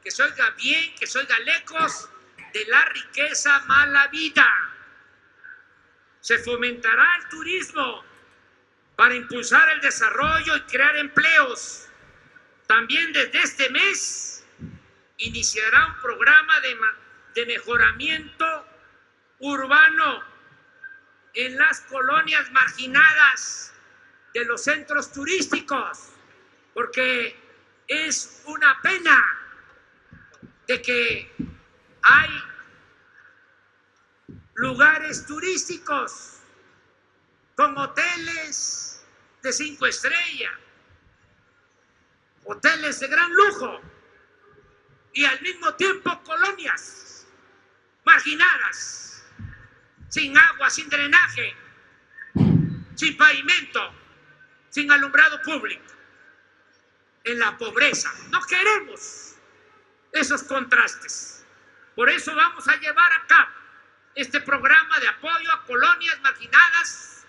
que se oiga bien, que se oiga lejos, de la riqueza mala vida. Se fomentará el turismo para impulsar el desarrollo y crear empleos. También desde este mes iniciará un programa de mejoramiento urbano en las colonias marginadas de los centros turísticos, porque es una pena de que hay lugares turísticos con hoteles, de 5 estrellas, hoteles de gran lujo y al mismo tiempo colonias marginadas, sin agua, sin drenaje, sin pavimento, sin alumbrado público, en la pobreza. No queremos esos contrastes. Por eso vamos a llevar a cabo este programa de apoyo a colonias marginadas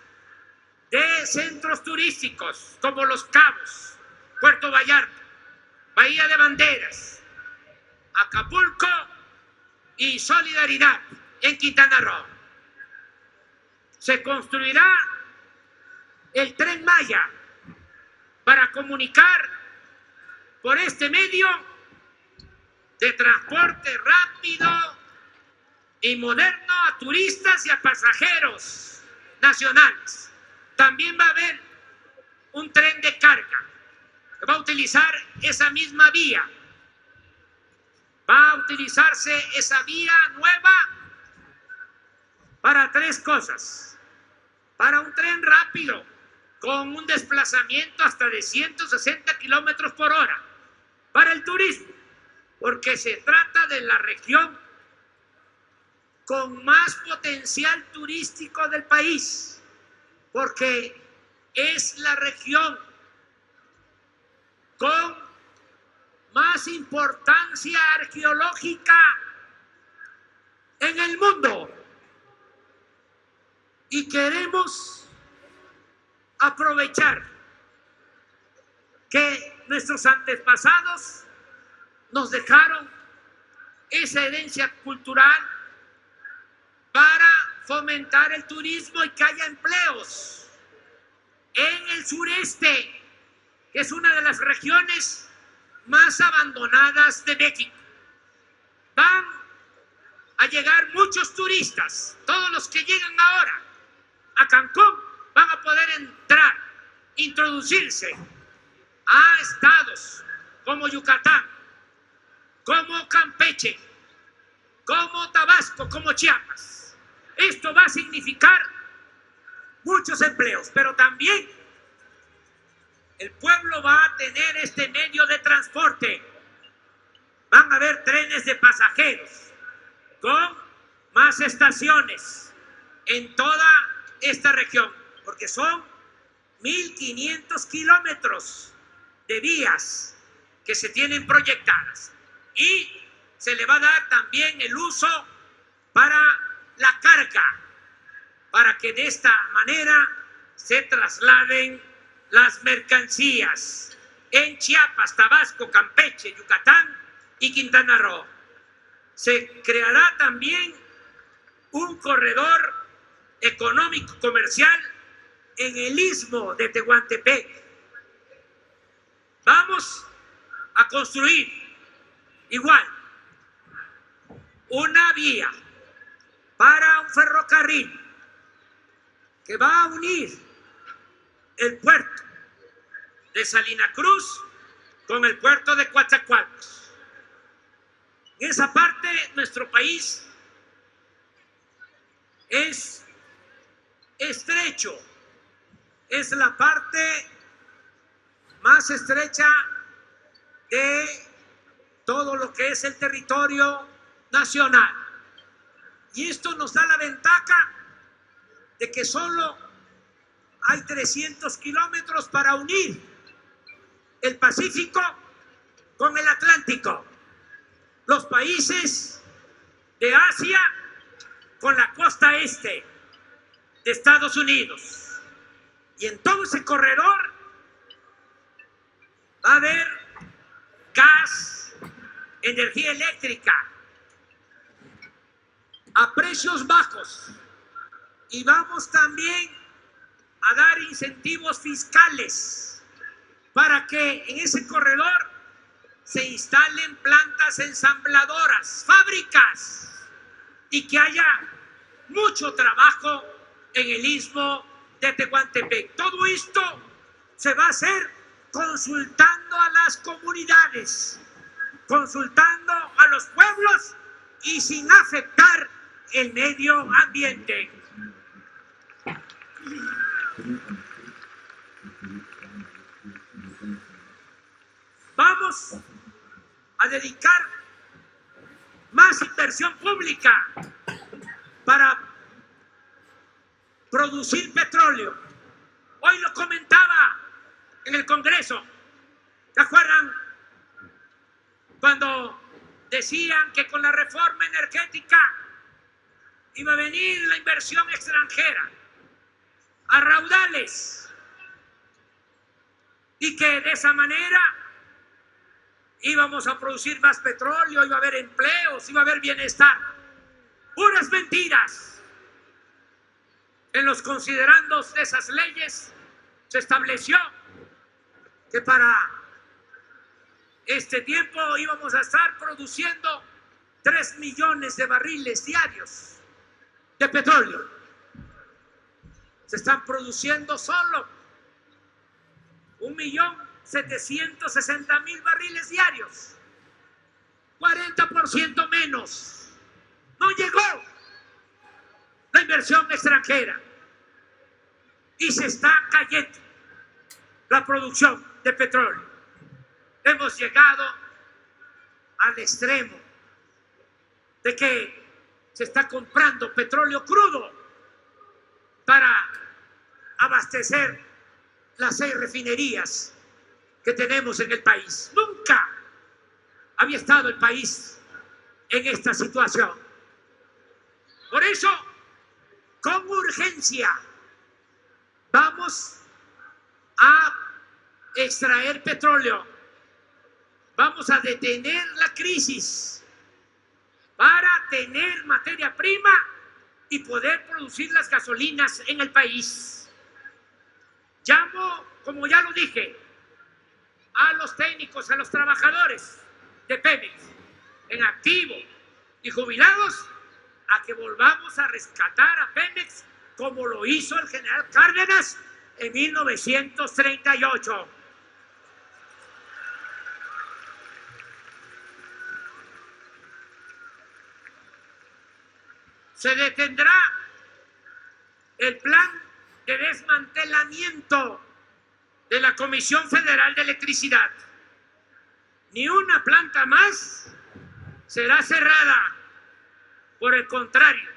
de centros turísticos como Los Cabos, Puerto Vallarta, Bahía de Banderas, Acapulco y Solidaridad en Quintana Roo. Se construirá el Tren Maya para comunicar por este medio de transporte rápido y moderno a turistas y a pasajeros nacionales. También va a haber un tren de carga que va a utilizar esa misma vía. Va a utilizarse esa vía nueva para 3 cosas. Para un tren rápido con un desplazamiento hasta de 160 kilómetros por hora. Para el turismo, porque se trata de la región con más potencial turístico del país, porque es la región con más importancia arqueológica en el mundo. Y queremos aprovechar que nuestros antepasados nos dejaron esa herencia cultural para fomentar el turismo y que haya empleos en el sureste, que es una de las regiones más abandonadas de México. Van a llegar muchos turistas. Todos los que llegan ahora a Cancún van a poder entrar, introducirse a estados como Yucatán, como Campeche, como Tabasco, como Chiapas. Esto va a significar muchos empleos, pero también el pueblo va a tener este medio de transporte. Van a haber trenes de pasajeros con más estaciones en toda esta región, porque son 1.500 kilómetros de vías que se tienen proyectadas. Y se le va a dar también el uso para la carga, para que de esta manera se trasladen las mercancías en Chiapas, Tabasco, Campeche, Yucatán y Quintana Roo. Se creará también un corredor económico comercial en el istmo de Tehuantepec. Vamos a construir igual una vía para un ferrocarril que va a unir el puerto de Salina Cruz con el puerto de Coatzacoalcos. En esa parte nuestro país es estrecho, es la parte más estrecha de todo lo que es el territorio nacional. Y esto nos da la ventaja de que solo hay 300 kilómetros para unir el Pacífico con el Atlántico, los países de Asia con la costa este de Estados Unidos. Y en todo ese corredor va a haber gas, energía eléctrica a precios bajos, y vamos también a dar incentivos fiscales para que en ese corredor se instalen plantas ensambladoras, fábricas, y que haya mucho trabajo en el istmo de Tehuantepec. Todo esto se va a hacer consultando a las comunidades, consultando a los pueblos y sin afectar el medio ambiente. Vamos a dedicar más inversión pública para producir petróleo. Hoy lo comentaba en el Congreso. ¿Se acuerdan cuando decían que con la reforma energética iba a venir la inversión extranjera a raudales y que de esa manera íbamos a producir más petróleo, iba a haber empleos, iba a haber bienestar? Puras mentiras. En los considerandos de esas leyes se estableció que para este tiempo íbamos a estar produciendo 3 millones de barriles diarios de petróleo. Se están produciendo solo 1.760.000 barriles diarios, 40% menos. No llegó la inversión extranjera y se está cayendo la producción de petróleo. Hemos llegado al extremo de que se está comprando petróleo crudo para abastecer las 6 refinerías que tenemos en el país. Nunca había estado el país en esta situación. Por eso, con urgencia, vamos a extraer petróleo. Vamos a detener la crisis para tener materia prima y poder producir las gasolinas en el país. Llamo, como ya lo dije, a los técnicos, a los trabajadores de Pemex, en activo y jubilados, a que volvamos a rescatar a Pemex como lo hizo el general Cárdenas en 1938. Se detendrá el plan de desmantelamiento de la Comisión Federal de Electricidad. Ni una planta más será cerrada. Por el contrario,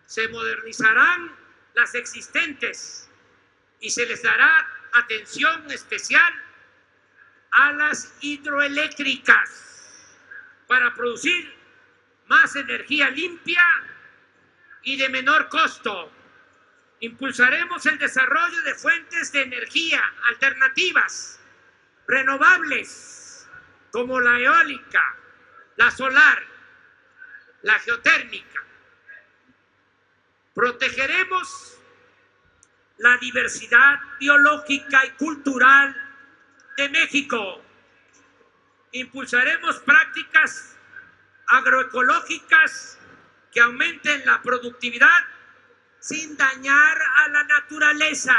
se modernizarán las existentes y se les dará atención especial a las hidroeléctricas para producir más energía limpia y de menor costo. Impulsaremos el desarrollo de fuentes de energía alternativas, renovables, como la eólica, la solar, la geotérmica. Protegeremos la diversidad biológica y cultural de México. Impulsaremos prácticas agroecológicas que aumenten la productividad sin dañar a la naturaleza.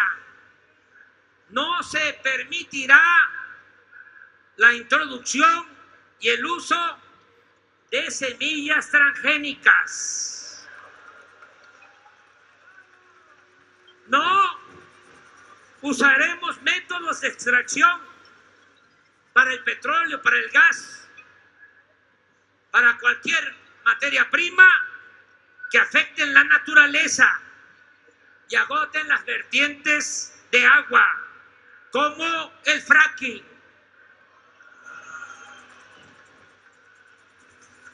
No se permitirá la introducción y el uso de semillas transgénicas. No usaremos métodos de extracción para el petróleo, para el gas, para cualquier materia prima que afecten la naturaleza y agoten las vertientes de agua, como el fracking.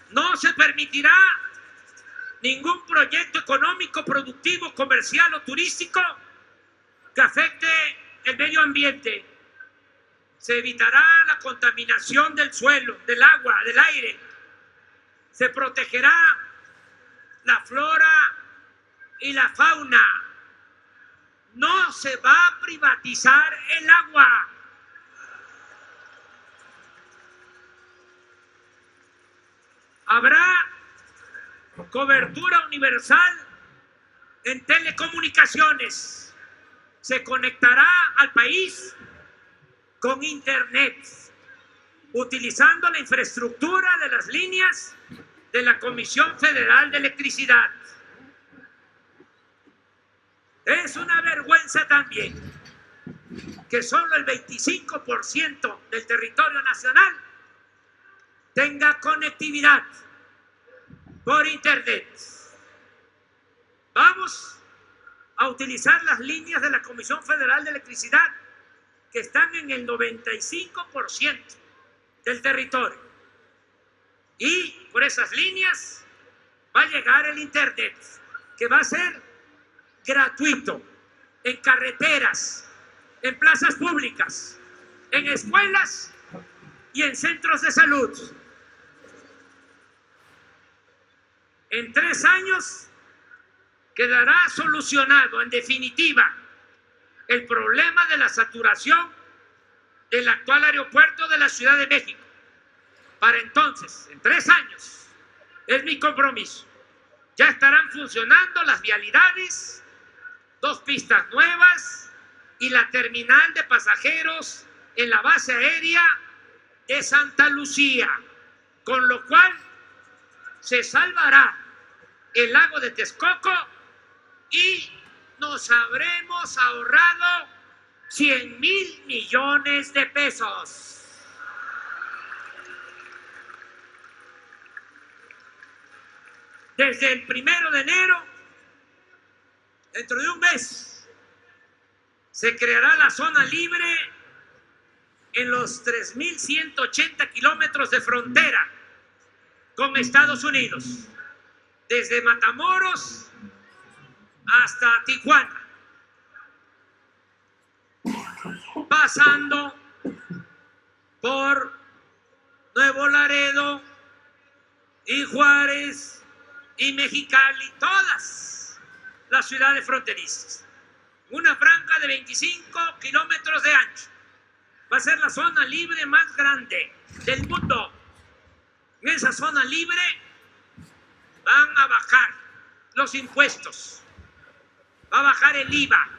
No se permitirá ningún proyecto económico, productivo, comercial o turístico que afecte el medio ambiente. Se evitará la contaminación del suelo, del agua, del aire. Se protegerá la flora y la fauna. No se va a privatizar el agua. Habrá cobertura universal en telecomunicaciones. Se conectará al país con internet, utilizando la infraestructura de las líneas de la Comisión Federal de Electricidad. Es una vergüenza también que solo el 25% del territorio nacional tenga conectividad por Internet. Vamos a utilizar las líneas de la Comisión Federal de Electricidad que están en el 95% del territorio. Y por esas líneas va a llegar el Internet, que va a ser gratuito en carreteras, en plazas públicas, en escuelas y en centros de salud. En 3 años quedará solucionado en definitiva el problema de la saturación del actual aeropuerto de la Ciudad de México. Para entonces, en 3 años, es mi compromiso, ya estarán funcionando las vialidades, 2 pistas nuevas y la terminal de pasajeros en la base aérea de Santa Lucía, con lo cual se salvará el lago de Texcoco y nos habremos ahorrado 100,000 millones de pesos. Desde el 1 de enero, dentro de un mes, se creará la zona libre en los 3,180 kilómetros de frontera con Estados Unidos, desde Matamoros hasta Tijuana, pasando por Nuevo Laredo y Juárez y Mexicali, todas las ciudades fronterizas. Una franja de 25 kilómetros de ancho. Va a ser la zona libre más grande del mundo. En esa zona libre van a bajar los impuestos. Va a bajar el IVA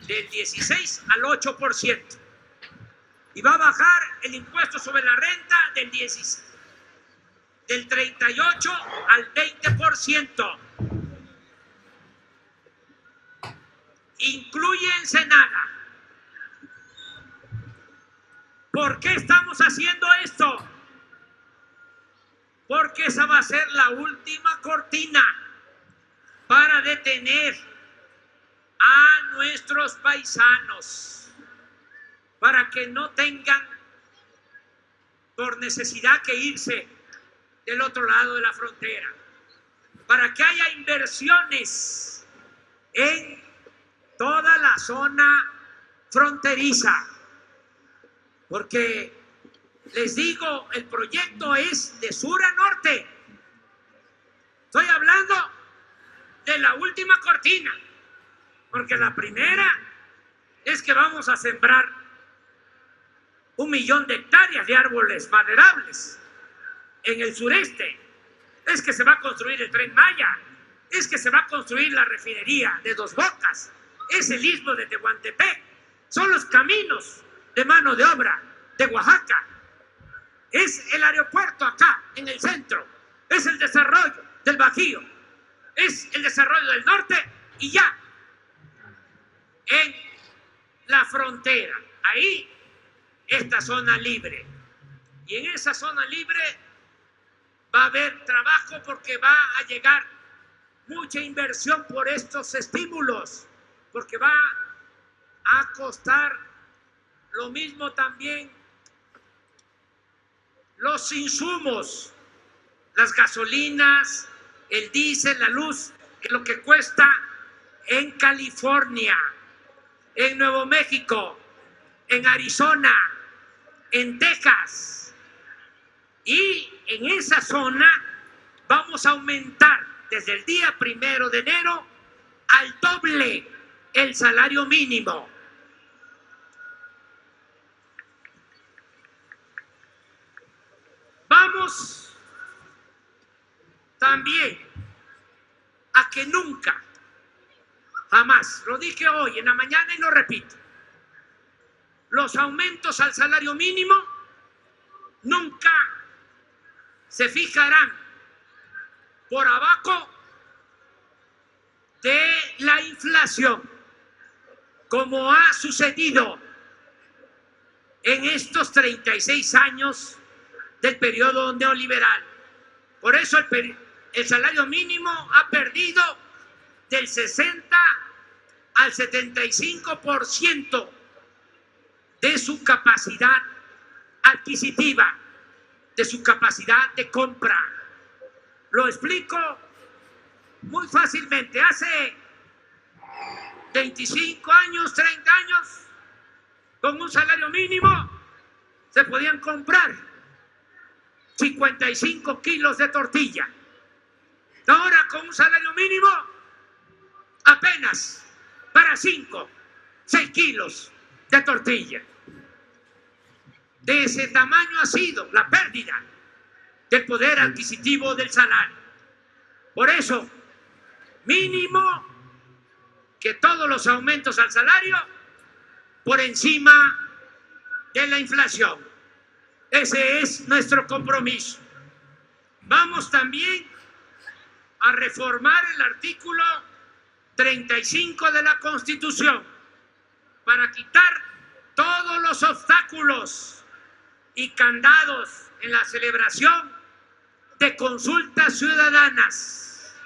del 16 al 8%. Y va a bajar el impuesto sobre la renta del 38 al 20%. Incluye Ensenada. ¿Por qué estamos haciendo esto? Porque esa va a ser la última cortina para detener a nuestros paisanos, para que no tengan por necesidad que irse del otro lado de la frontera, para que haya inversiones en toda la zona fronteriza, porque les digo, el proyecto es de sur a norte. Estoy hablando de la última cortina, porque la primera es que vamos a sembrar 1,000,000 de hectáreas de árboles maderables en el sureste. Es que se va a construir el Tren Maya, es que se va a construir la refinería de Dos Bocas, es el istmo de Tehuantepec, son los caminos de mano de obra de Oaxaca, es el aeropuerto acá en el centro, es el desarrollo del Bajío, es el desarrollo del norte y ya en la frontera, ahí esta zona libre. Y en esa zona libre va a haber trabajo porque va a llegar mucha inversión por estos estímulos, porque va a costar lo mismo también los insumos, las gasolinas, el diésel, la luz, que lo que cuesta en California, en Nuevo México, en Arizona, en Texas. Y en esa zona vamos a aumentar desde el día 1 de enero al doble el salario mínimo. Vamos también a que nunca, jamás, lo dije hoy en la mañana y lo repito, los aumentos al salario mínimo nunca se fijarán por abajo de la inflación, como ha sucedido en estos 36 años del periodo neoliberal. Por eso el salario mínimo ha perdido del 60 al 75% de su capacidad adquisitiva, de su capacidad de compra. Lo explico muy fácilmente. Hace 25 años, 30 años, con un salario mínimo se podían comprar 55 kilos de tortilla. Ahora con un salario mínimo apenas para 5, 6 kilos de tortilla. De ese tamaño ha sido la pérdida del poder adquisitivo del salario. Por eso, mínimo que todos los aumentos al salario por encima de la inflación. Ese es nuestro compromiso. Vamos también a reformar el artículo 35 de la Constitución para quitar todos los obstáculos y candados en la celebración de consultas ciudadanas,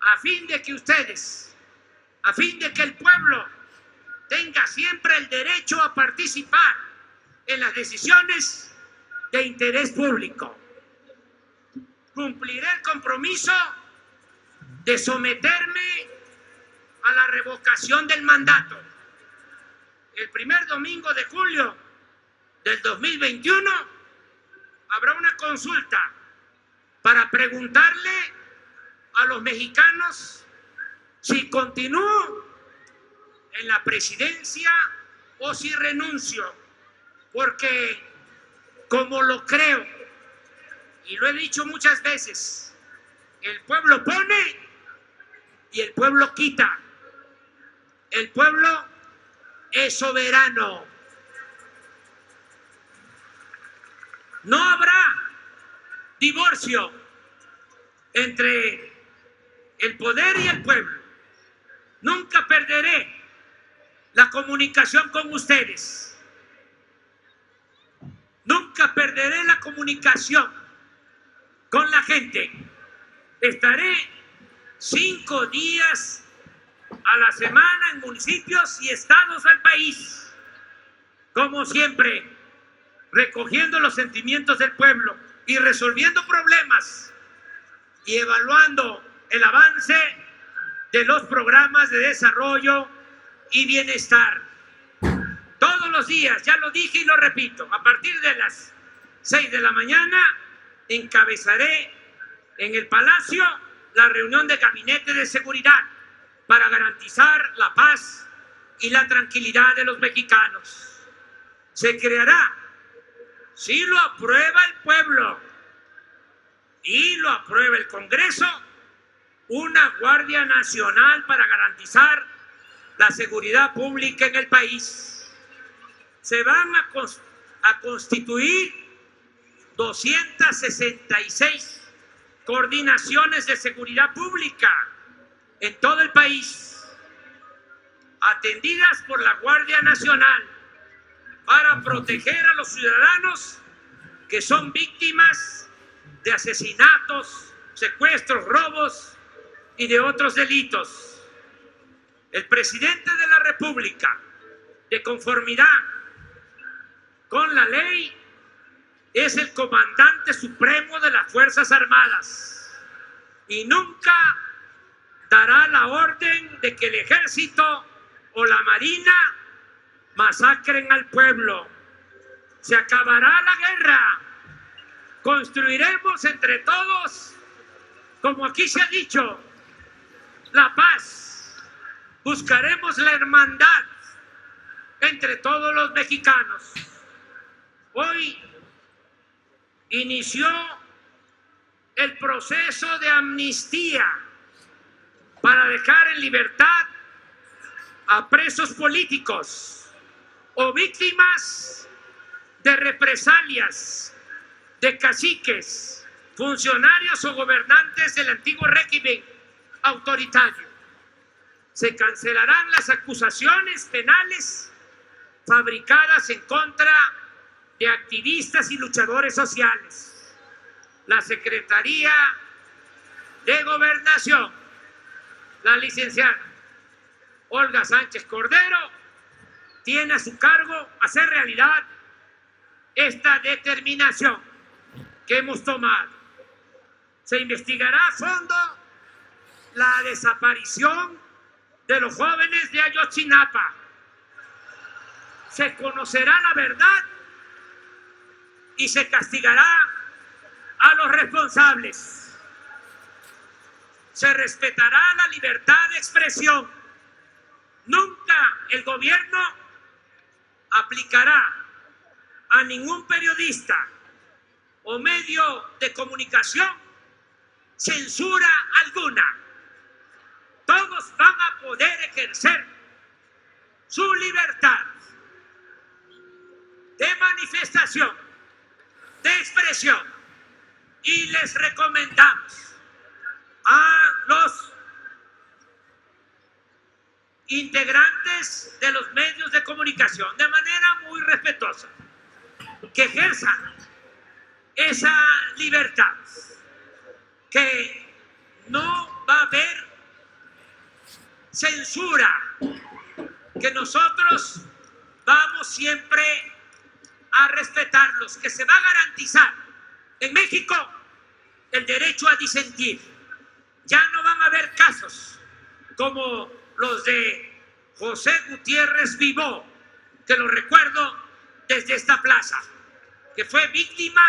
a fin de que ustedes, a fin de que el pueblo tenga siempre el derecho a participar en las decisiones de interés público. Cumpliré el compromiso de someterme a la revocación del mandato. El primer domingo de julio del 2021 habrá una consulta para preguntarle a los mexicanos si continúo en la presidencia o si renuncio, porque como lo creo y lo he dicho muchas veces, el pueblo pone y el pueblo quita. El pueblo es soberano. No habrá divorcio entre el poder y el pueblo. Nunca perderé la comunicación con ustedes. Nunca perderé la comunicación con la gente. Estaré 5 días a la semana en municipios y estados del país, como siempre, recogiendo los sentimientos del pueblo y resolviendo problemas y evaluando el avance de los programas de desarrollo y bienestar. Todos los días, ya lo dije y lo repito, a partir de las 6 de la mañana encabezaré en el Palacio la reunión de gabinete de seguridad para garantizar la paz y la tranquilidad de los mexicanos. Se creará, si lo aprueba el pueblo y lo aprueba el Congreso, una Guardia Nacional para garantizar la seguridad pública en el país. Se van a constituir 266 coordinaciones de seguridad pública en todo el país, atendidas por la Guardia Nacional, para proteger a los ciudadanos que son víctimas de asesinatos, secuestros, robos y de otros delitos. El presidente de la República, de conformidad con la ley, es el comandante supremo de las Fuerzas Armadas y nunca dará la orden de que el ejército o la marina masacren al pueblo. Se acabará la guerra. Construiremos entre todos, como aquí se ha dicho, la paz. Buscaremos la hermandad entre todos los mexicanos. Hoy inició el proceso de amnistía para dejar en libertad a presos políticos o víctimas de represalias de caciques, funcionarios o gobernantes del antiguo régimen autoritario. Se cancelarán las acusaciones penales fabricadas en contra de activistas y luchadores sociales. La Secretaría de Gobernación, la licenciada Olga Sánchez Cordero, tiene a su cargo hacer realidad esta determinación que hemos tomado. Se investigará a fondo la desaparición de los jóvenes de Ayotzinapa. Se conocerá la verdad y se castigará a los responsables. Se respetará la libertad de expresión. Nunca el gobierno aplicará a ningún periodista o medio de comunicación censura alguna. Todos van a poder ejercer su libertad de manifestación, de expresión, y les recomendamos a los integrantes de los medios de comunicación de manera muy respetuosa que ejerzan esa libertad, que no va a haber censura, que nosotros vamos siempre a respetarlos, que se va a garantizar en México el derecho a disentir. Ya no van a haber casos como los de José Gutiérrez Vivó, que lo recuerdo desde esta plaza, que fue víctima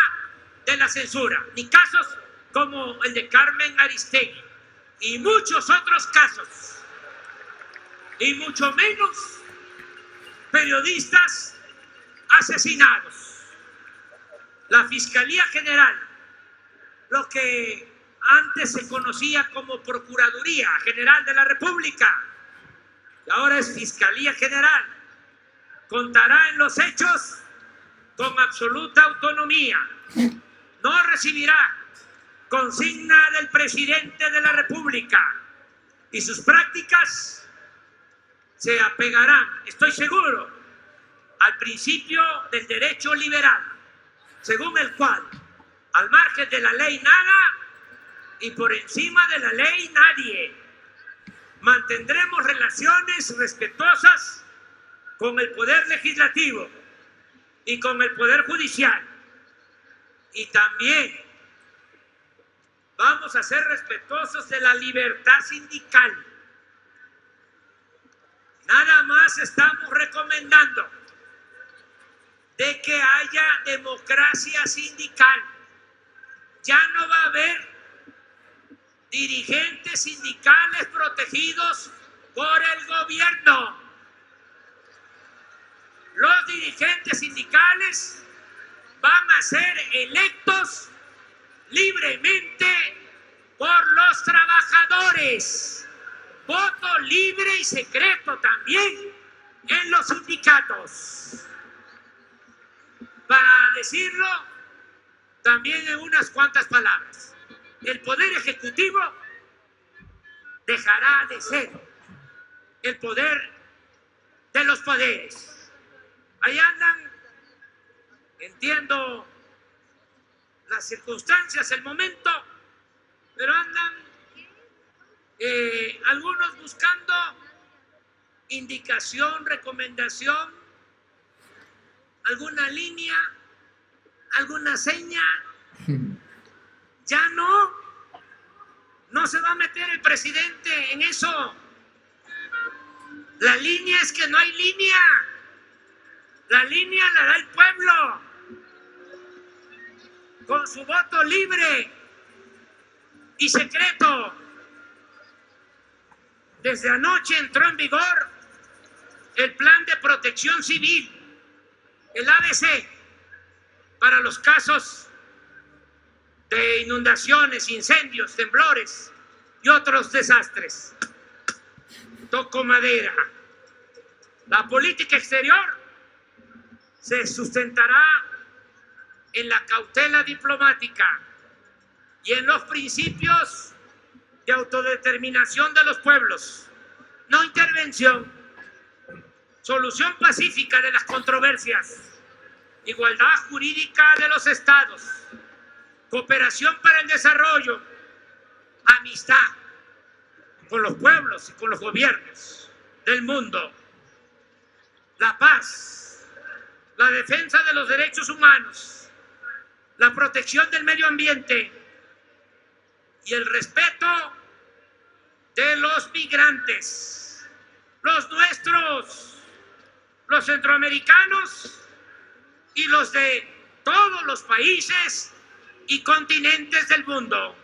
de la censura, ni casos como el de Carmen Aristegui y muchos otros casos, y mucho menos periodistas asesinados. La Fiscalía General, lo que antes se conocía como Procuraduría General de la República, y ahora es Fiscalía General, contará en los hechos con absoluta autonomía. No recibirá consigna del presidente de la República y sus prácticas se apegarán, estoy seguro, al principio del derecho liberal, según el cual, al margen de la ley nada y por encima de la ley nadie. Mantendremos relaciones respetuosas con el Poder Legislativo y con el Poder Judicial. Y también vamos a ser respetuosos de la libertad sindical. Nada más estamos recomendando de que haya democracia sindical. Ya no va a haber dirigentes sindicales protegidos por el gobierno. Los dirigentes sindicales van a ser electos libremente por los trabajadores. Voto libre y secreto también en los sindicatos. Para decirlo también en unas cuantas palabras, el Poder Ejecutivo dejará de ser el poder de los poderes. Ahí andan, entiendo las circunstancias, el momento, pero andan algunos buscando indicación, recomendación, alguna línea, alguna seña. Ya no se va a meter el presidente en eso. La línea es que no hay línea. La línea la da el pueblo con su voto libre y secreto. Desde anoche entró en vigor el Plan de Protección Civil, el ABC, para los casos de inundaciones, incendios, temblores y otros desastres. Toco madera. La política exterior se sustentará en la cautela diplomática y en los principios de autodeterminación de los pueblos. no intervención, solución pacífica de las controversias, igualdad jurídica de los estados, cooperación para el desarrollo, amistad con los pueblos y con los gobiernos del mundo, la paz, la defensa de los derechos humanos, la protección del medio ambiente y el respeto de los migrantes, los nuestros, los centroamericanos y los de todos los países y continentes del mundo.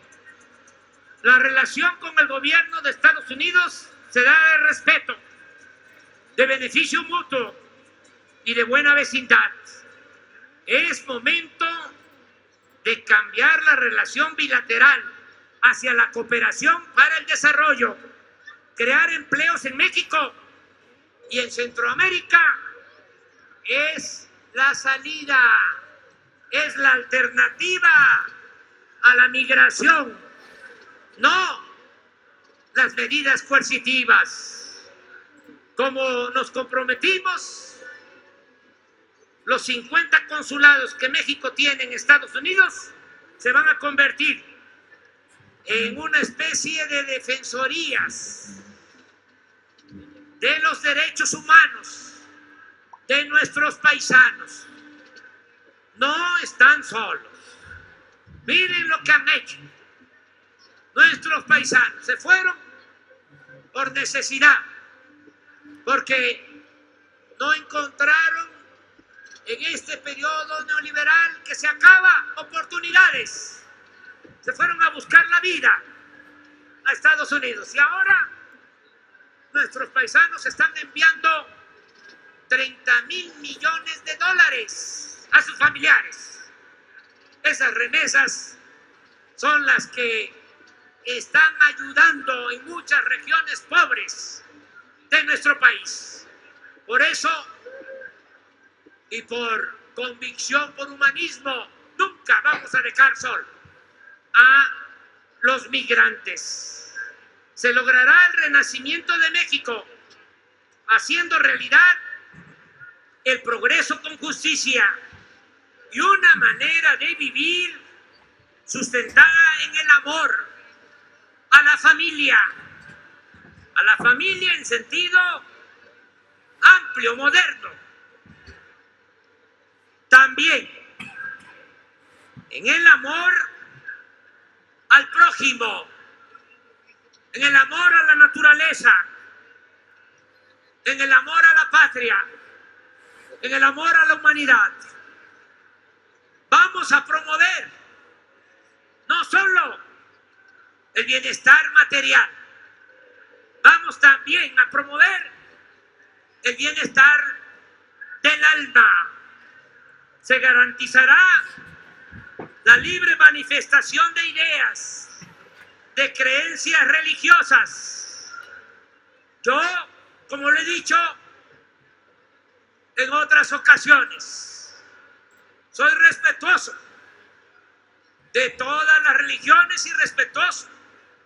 La relación con el gobierno de Estados Unidos se da de respeto, de beneficio mutuo y de buena vecindad. Es momento de cambiar la relación bilateral hacia la cooperación para el desarrollo, crear empleos en México y en Centroamérica es la salida, es la alternativa a la migración, no las medidas coercitivas. Como nos comprometimos, los 50 consulados que México tiene en Estados Unidos se van a convertir en una especie de defensorías de los derechos humanos de nuestros paisanos. No están solos. Miren lo que han hecho. Nuestros paisanos se fueron por necesidad, porque no encontraron en este periodo neoliberal que se acaba oportunidades. Se fueron a buscar la vida a Estados Unidos y ahora nuestros paisanos están enviando 30,000 millones de dólares a sus familiares. Esas remesas son las que están ayudando en muchas regiones pobres de nuestro país. Por eso, y por convicción, por humanismo, nunca vamos a dejar sol a los migrantes. Se logrará el renacimiento de México haciendo realidad el progreso con justicia y una manera de vivir sustentada en el amor a la familia en sentido amplio, moderno. También en el amor al prójimo, en el amor a la naturaleza, en el amor a la patria, en el amor a la humanidad. Vamos a promover no solo el bienestar material, vamos también a promover el bienestar del alma. Se garantizará la libre manifestación de ideas, de creencias religiosas. Yo, como lo he dicho en otras ocasiones, soy respetuoso de todas las religiones y respetuoso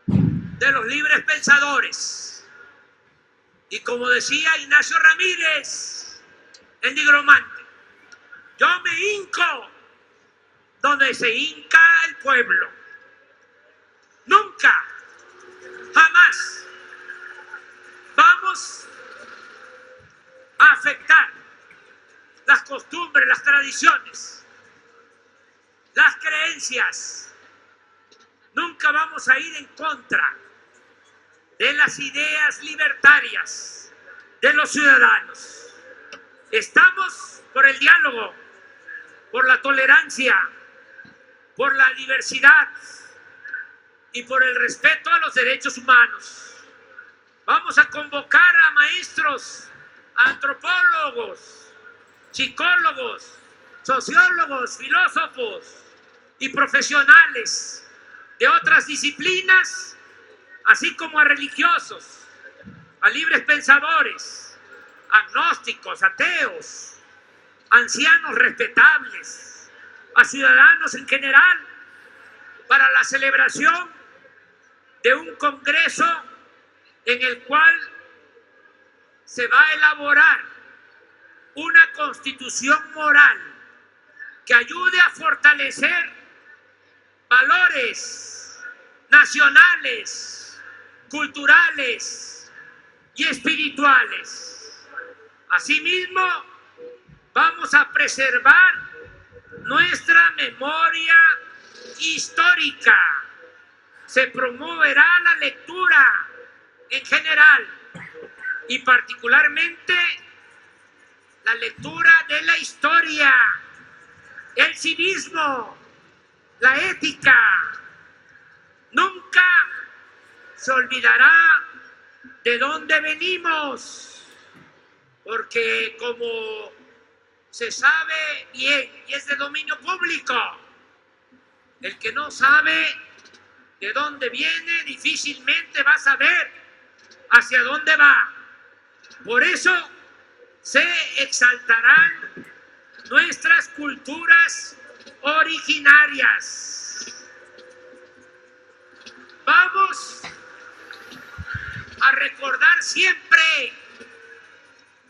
de los libres pensadores. Y como decía Ignacio Ramírez, el nigromante, yo me hinco donde se hinca el pueblo. Nunca, jamás vamos a afectar las costumbres, las tradiciones, las creencias. Nunca vamos a ir en contra de las ideas libertarias de los ciudadanos. Estamos por el diálogo, por la tolerancia, por la diversidad y por el respeto a los derechos humanos. Vamos a convocar a maestros, a antropólogos, psicólogos, sociólogos, filósofos y profesionales de otras disciplinas, así como a religiosos, a libres pensadores, agnósticos, ateos, ancianos respetables, a ciudadanos en general, para la celebración de un congreso en el cual se va a elaborar una constitución moral que ayude a fortalecer valores nacionales, culturales y espirituales. Asimismo, vamos a preservar nuestra memoria histórica. Se promoverá la lectura en general y particularmente la lectura de la historia, el civismo, la ética. Nunca se olvidará de dónde venimos, porque como se sabe bien y es de dominio público, el que no sabe de dónde viene difícilmente va a saber hacia dónde va. Por eso se exaltarán nuestras culturas originarias. Vamos a recordar siempre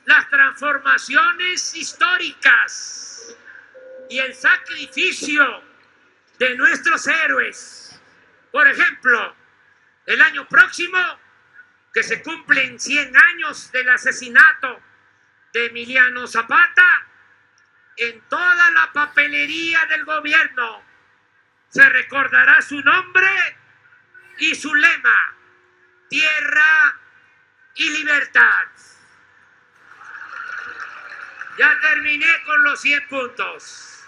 las transformaciones históricas y el sacrificio de nuestros héroes. Por ejemplo, el año próximo, que se cumplen 100 años del asesinato de Emiliano Zapata, en toda la papelería del gobierno se recordará su nombre y su lema: tierra y libertad. Ya terminé con los 100 puntos.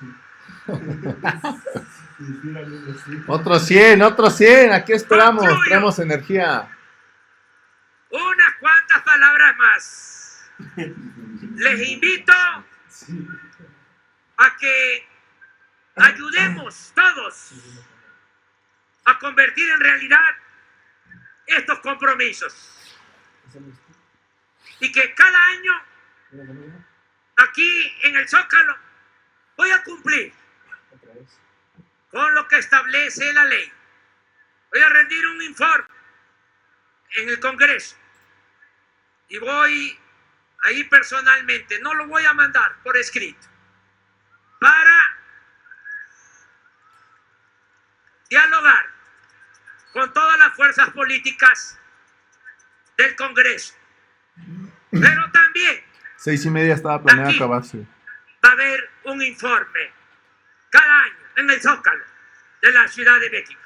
Otros 100, aquí esperamos, traemos energía. Unas cuantas palabras más. Les invito a que ayudemos todos a convertir en realidad estos compromisos y que cada año aquí en el Zócalo voy a cumplir con lo que establece la ley. Voy a rendir un informe en el Congreso y voy a ir personalmente, no lo voy a mandar por escrito, para dialogar con todas las fuerzas políticas del Congreso. Pero también 6:30 estaba planeado aquí acabarse. va a haber un informe cada año en el Zócalo de la Ciudad de México.